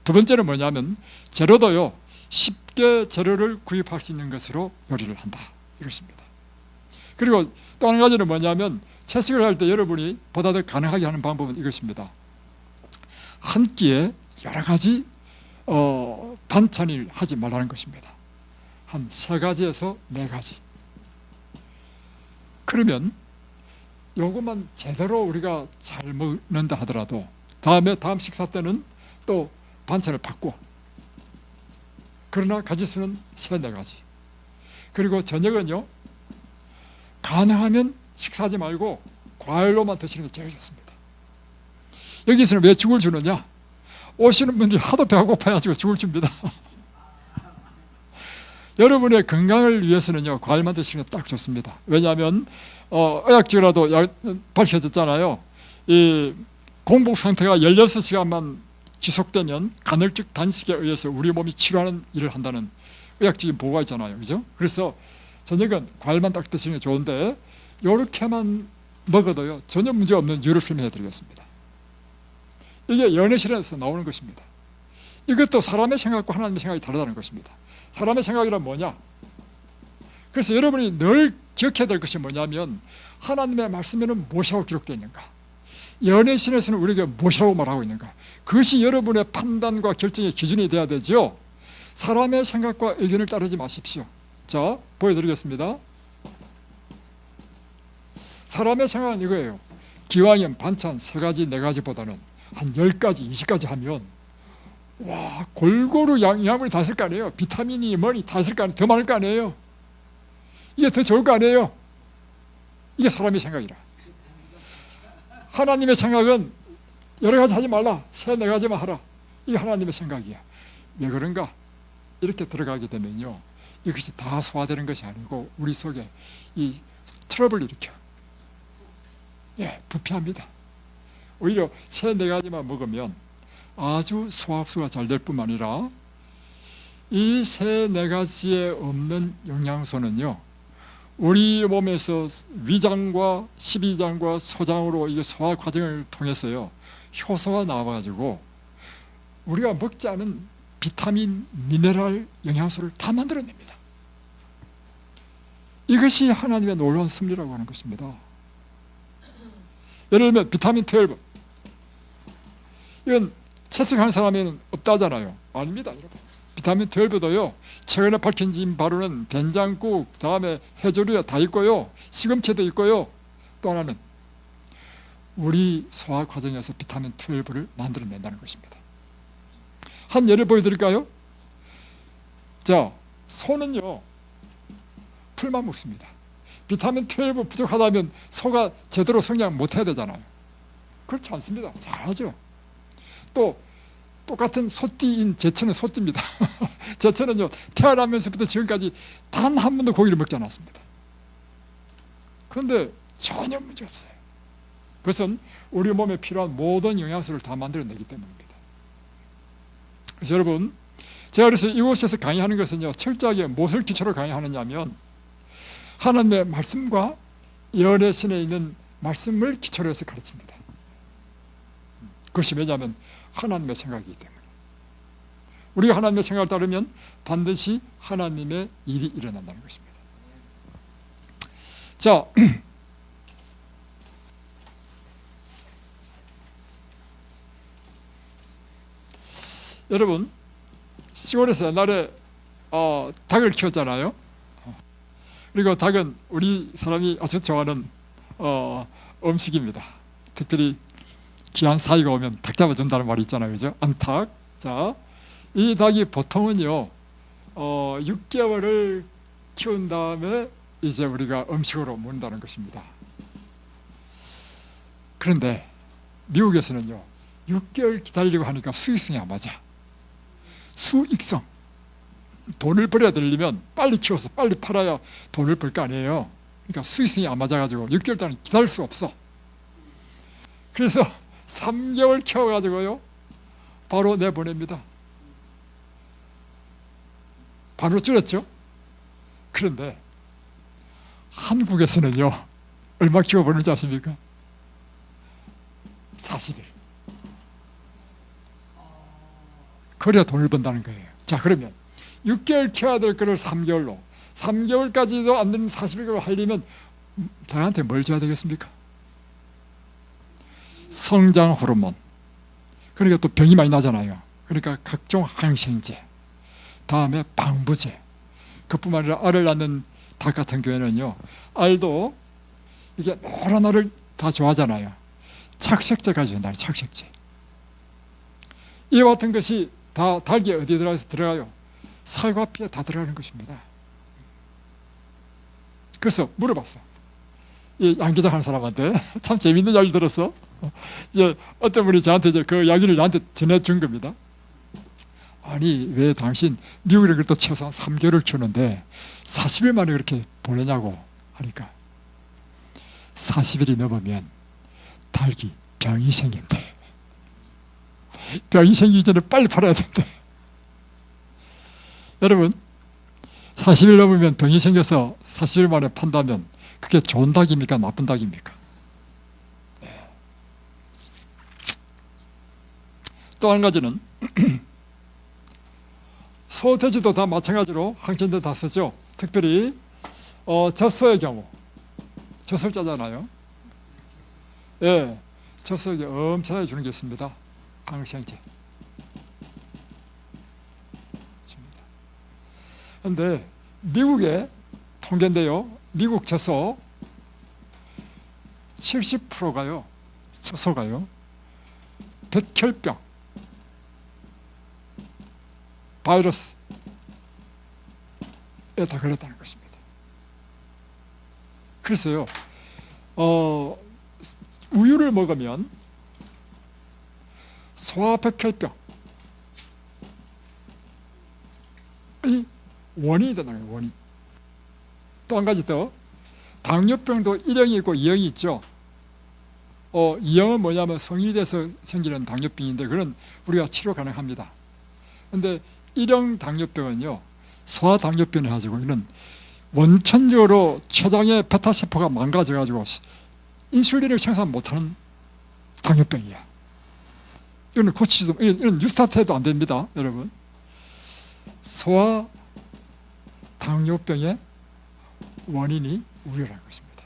두 번째는 뭐냐면, 재료도요, 쉽게 재료를 구입할 수 있는 것으로 요리를 한다, 이것입니다. 그리고 또 한 가지는 뭐냐면, 채식을 할 때 여러분이 보다 더 가능하게 하는 방법은 이것입니다. 한 끼에 여러 가지 반찬을 하지 말라는 것입니다. 한 3가지에서 4가지. 그러면 요것만 제대로 우리가 잘 먹는다 하더라도 다음 식사 때는 또 반찬을 바꿔. 그러나 가지수는 3-4가지. 그리고 저녁은요, 가능하면 식사하지 말고 과일로만 드시는 게 제일 좋습니다. 여기서는 왜 죽을 주느냐? 오시는 분들이 하도 배가 고파가지고 죽을 줍니다. 여러분의 건강을 위해서는요, 과일만 드시는 게 딱 좋습니다. 왜냐하면 의학적으로도 밝혀졌잖아요. 이 공복 상태가 16시간만 지속되면 간헐적 단식에 의해서 우리 몸이 치료하는 일을 한다는 의학적인 보고가 있잖아요. 그죠? 그래서 저녁은 과일만 딱 드시는 게 좋은데, 이렇게만 먹어도요 전혀 문제 없는 이유를 설명해 드리겠습니다. 이게 연애실에서 나오는 것입니다. 이것도 사람의 생각과 하나님의 생각이 다르다는 것입니다. 사람의 생각이란 뭐냐? 그래서 여러분이 늘 기억해야 될 것이 뭐냐면, 하나님의 말씀에는 무엇이라고 기록되어 있는가? 연애신에서는 우리에게 무엇이라고 말하고 있는가? 그것이 여러분의 판단과 결정의 기준이 돼야 되죠. 사람의 생각과 의견을 따르지 마십시오. 자, 보여드리겠습니다. 사람의 생각은 이거예요. 기왕이면 반찬 3가지, 4가지보다는 한 10가지, 20가지 하면 와, 골고루 영양분이 다 있을 거 아니에요. 비타민이 뭐니 다 있을 거 아니에요. 더 많을 거 아니에요. 이게 더 좋을 거 아니에요. 이게 사람의 생각이라. 하나님의 생각은 여러 가지 하지 말라. 3, 4가지만 하라. 이게 하나님의 생각이야. 왜 그런가? 이렇게 들어가게 되면요, 이것이 다 소화되는 것이 아니고 우리 속에 이 트러블을 일으켜. 예, 부패합니다. 오히려 3, 4가지만 먹으면 아주 소화흡수가 잘 될 뿐만 아니라 이 3, 4가지에 없는 영양소는요, 우리 몸에서 위장과 십이장과 소장으로 이 소화 과정을 통해서요, 효소가 나와가지고 우리가 먹지 않은 비타민, 미네랄, 영양소를 다 만들어냅니다. 이것이 하나님의 놀라운 섭리라고 하는 것입니다. 예를 들면 비타민 12, 이건 채식하는 사람에는 없다잖아요. 아닙니다, 여러분. 비타민 12도요, 최근에 밝혀진 바로는 된장국, 다음에 해조류에 다 있고요, 시금치도 있고요, 또 하나는 우리 소화 과정에서 비타민 12를 만들어낸다는 것입니다. 한 예를 보여드릴까요? 자, 소는요, 풀만 먹습니다. 비타민 12 부족하다면 소가 제대로 성장 못해야 되잖아요. 그렇지 않습니다. 잘하죠. 또 똑같은 소띠인 제천은 소띠입니다. 제천은요, 태어나면서부터 지금까지 단 한 번도 고기를 먹지 않았습니다. 그런데 전혀 문제 없어요. 그것은 우리 몸에 필요한 모든 영양소를 다 만들어내기 때문입니다. 그래서 여러분, 제가 그래서 이곳에서 강의하는 것은요, 철저하게 무엇을 기초로 강의하느냐 하면 하나님의 말씀과 연애신에 있는 말씀을 기초로 해서 가르칩니다. 그것이 왜냐하면 하나님의 생각이기 때문에. 우리가 하나님의 생각을 따르면 반드시 하나님의 일이 일어난다는 것입니다. 자, 여러분, 시골에서 옛날에 닭을 키웠잖아요. 그리고 닭은 우리 사람이 아주 좋아하는 음식입니다. 특별히 귀한 사이가 오면 닭 잡아준다는 말이 있잖아요, 그죠? 암탉. 자, 이 닭이 보통은요, 6개월을 키운 다음에 이제 우리가 음식으로 먹는다는 것입니다. 그런데 미국에서는요, 6개월 기다리려고 하니까 수익성이 안 맞아. 수익성. 돈을 벌어야 되려면 빨리 키워서 빨리 팔아야 돈을 벌 거 아니에요. 그러니까 수익성이 안 맞아가지고 6개월 동안 기다릴 수 없어. 그래서 3개월 키워가지고요, 바로 내보냅니다. 반으로 줄였죠. 그런데 한국에서는요, 얼마 키워보는지 아십니까? 40일. 그래야 돈을 번다는 거예요. 자, 그러면 6개월 키워야 될 거를 3개월로, 3개월까지도 안 되는 40일을 하려면 저한테 뭘 줘야 되겠습니까? 성장 호르몬. 그러니까 또 병이 많이 나잖아요. 그러니까 각종 항생제, 다음에 방부제. 그뿐만 아니라 알을 낳는 닭 같은 경우에는요, 알도 이게 노란 알을 다 좋아하잖아요. 착색제가 준다. 착색제. 이와 같은 것이 다 닭이 어디에 들어가요? 살과 피에 다 들어가는 것입니다. 그래서 물어봤어. 이 양계장 하는 사람한테 참 재밌는 이야기 들었어. 이제 어떤 분이 저한테 이제 그 이야기를 나한테 전해준 겁니다. 아니, 왜 당신 미국에 그래도 최소한 3개월을 키우는데 40일 만에 그렇게 보내냐고 하니까 40일이 넘으면 닭이 병이 생긴대. 병이 생기기 전에 빨리 팔아야 된대. 여러분, 40일 넘으면 병이 생겨서 40일 만에 판다면 그게 좋은 닭입니까? 나쁜 닭입니까? 네. 또 한 가지는 소, 돼지도 다 마찬가지로 항생제 다 쓰죠. 특별히 젖소의 경우, 젖을 짜잖아요. 예, 젖속에 엄청나게 주는 게 있습니다. 항생제. 그런데 미국의 통계인데요. 미국 젖소 70%가요. 젖소가요. 백혈병, 바이러스에 다 걸렸다는 것입니다. 그래서요, 우유를 먹으면 소아백혈병의 원인이 된다는 거예요. 원인. 또 한 가지 더, 당뇨병도 1형이 있고 2형이 있죠. 2형은 뭐냐면 성인이 돼서 생기는 당뇨병인데 그건 우리가 치료 가능합니다. 그런데 1형 당뇨병은요, 소아당뇨병을 가지고 이는 원천적으로 췌장의 베타세포가 망가져가지고 인슐린을 생산 못하는 당뇨병이야. 이거는 고치지도, 이건 뉴스타트해도 안 됩니다, 여러분. 소아 당뇨병의 원인이 우유라는 것입니다.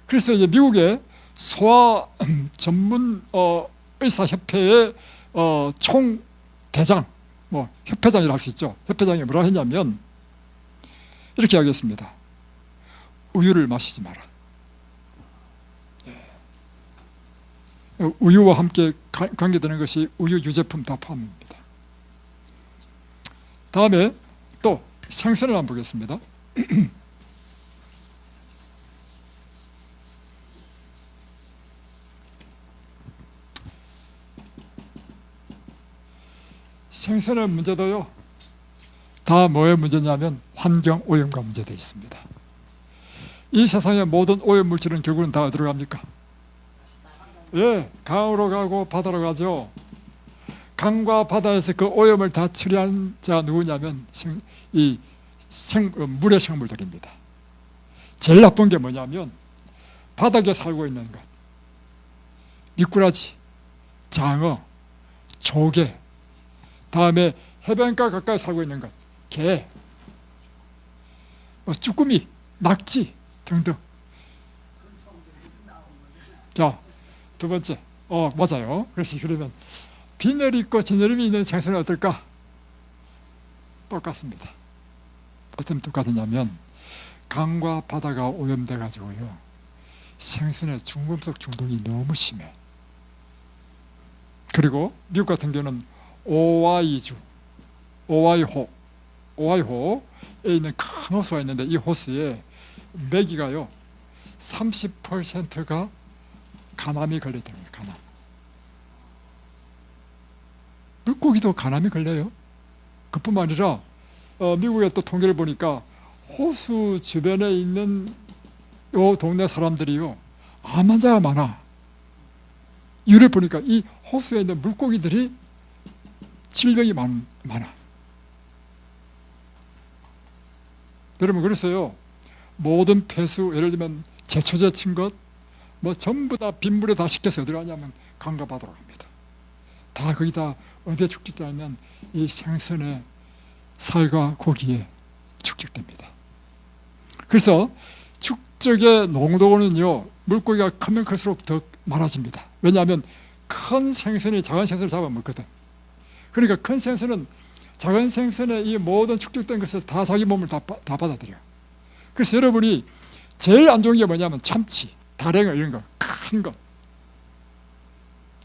그래서 이제 미국의 소아 전문 의사협회의 총 대장, 협회장이라 할 수 있죠. 협회장이 뭐라 했냐면 이렇게 하겠습니다. 우유를 마시지 마라. 우유와 함께 관계되는 것이 우유 유제품 다 포함입니다. 다음에 또 생선을 한번 보겠습니다. 생선의 문제도요, 다 뭐의 문제냐면 환경 오염과 문제되어 있습니다. 이 세상의 모든 오염 물질은 결국은 다 어디로 갑니까? 예, 강으로 가고 바다로 가죠. 강과 바다에서 그 오염을 다 처리한 자가 누구냐면 물의 생물들입니다. 제일 나쁜 게 뭐냐면 바닥에 살고 있는 것, 미꾸라지, 장어, 조개, 다음에 해변가 가까이 살고 있는 것, 개, 쭈꾸미, 낙지 등등. 자, 두 번째, 맞아요. 그래서 그러면 비늘이 있고 진열음이 있는 생선은 어떨까? 똑같습니다. 어떤 똑같느냐면 강과 바다가 오염돼 가지고요, 생선의 중금속 중독이 너무 심해. 그리고 미국 같은 경우는 오하이주, 오하이호에 있는 큰 호수가 있는데 이 호수에 메기가요 30%가 간암이 걸렸답니다. 간암. 물고기도 간암이 걸려요. 그뿐만 아니라 미국의 또 통계를 보니까 호수 주변에 있는 요 동네 사람들이요 암 환자가 많아. 이유를 보니까 이 호수에 있는 물고기들이 질병이 많아. 여러분, 그래서요 모든 폐수, 예를 들면 제초제 친 것 전부 다 빗물에 다 씻겨서 어디로 가냐면 강과 바다로 갑니다. 다 거기다 어디에 축적되냐면 이 생선의 살과 고기에 축적됩니다. 그래서 축적의 농도는요 물고기가 크면 클수록 더 많아집니다. 왜냐하면 큰 생선이 작은 생선을 잡아먹거든. 그러니까 큰 생선은 작은 생선의 이 모든 축적된 것을 다 자기 몸을 다 받아들여. 그래서 여러분이 제일 안 좋은 게 뭐냐면 참치, 다랭어 이런 거, 큰 것.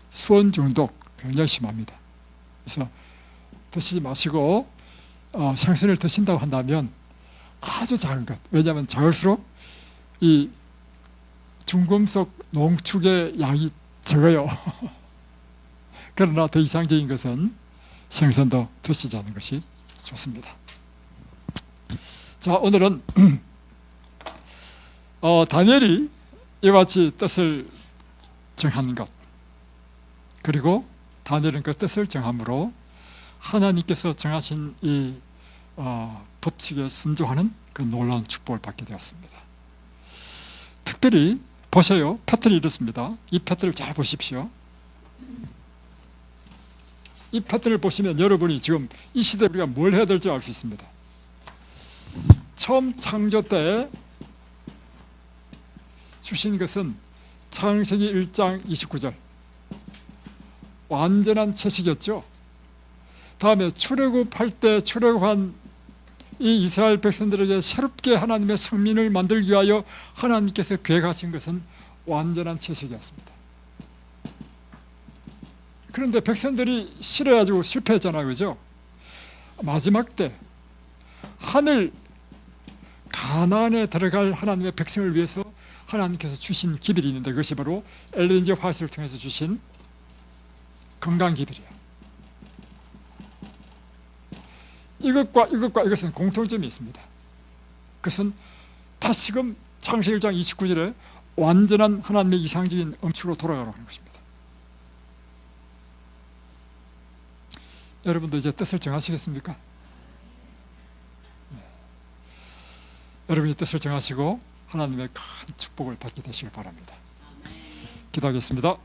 수원 중독 굉장히 심합니다. 그래서 드시지 마시고 생선을 드신다고 한다면 아주 작은 것. 왜냐하면 작을수록 이 중금속 농축의 양이 적어요. 그러나 더 이상적인 것은 생선도 드시지 않는 것이 좋습니다. 자, 오늘은 다니엘이 이와 같이 뜻을 정한 것, 그리고 다니엘은 그 뜻을 정함으로 하나님께서 정하신 이 법칙에 순종하는 그 놀라운 축복을 받게 되었습니다. 특별히 보세요. 패턴이 이렇습니다. 이 패턴을 잘 보십시오. 이 패턴을 보시면 여러분이 지금 이 시대에 우리가 뭘 해야 될지 알 수 있습니다. 처음 창조 때 주신 것은 창세기 1장 29절 완전한 채식이었죠. 다음에 출애굽할 때 출애굽한 이 이스라엘 백성들에게 새롭게 하나님의 성민을 만들기 위하여 하나님께서 계획하신 것은 완전한 채식이었습니다. 그런데 백성들이 싫어가지고 실패했잖아요, 그죠? 마지막 때 하늘 가나안에 들어갈 하나님의 백성을 위해서 하나님께서 주신 기별이 있는데 그것이 바로 엘렌지 화이트를 통해서 주신 건강 기별이에요. 이것과 이것은 공통점이 있습니다. 그것은 다시금 창세기 1장 29절에 완전한 하나님의 이상적인 음식으로 돌아가라고 하는 것입니다. 여러분도 이제 뜻을 정하시겠습니까? 네. 여러분이 뜻을 정하시고 하나님의 큰 축복을 받게 되시길 바랍니다. 기도하겠습니다.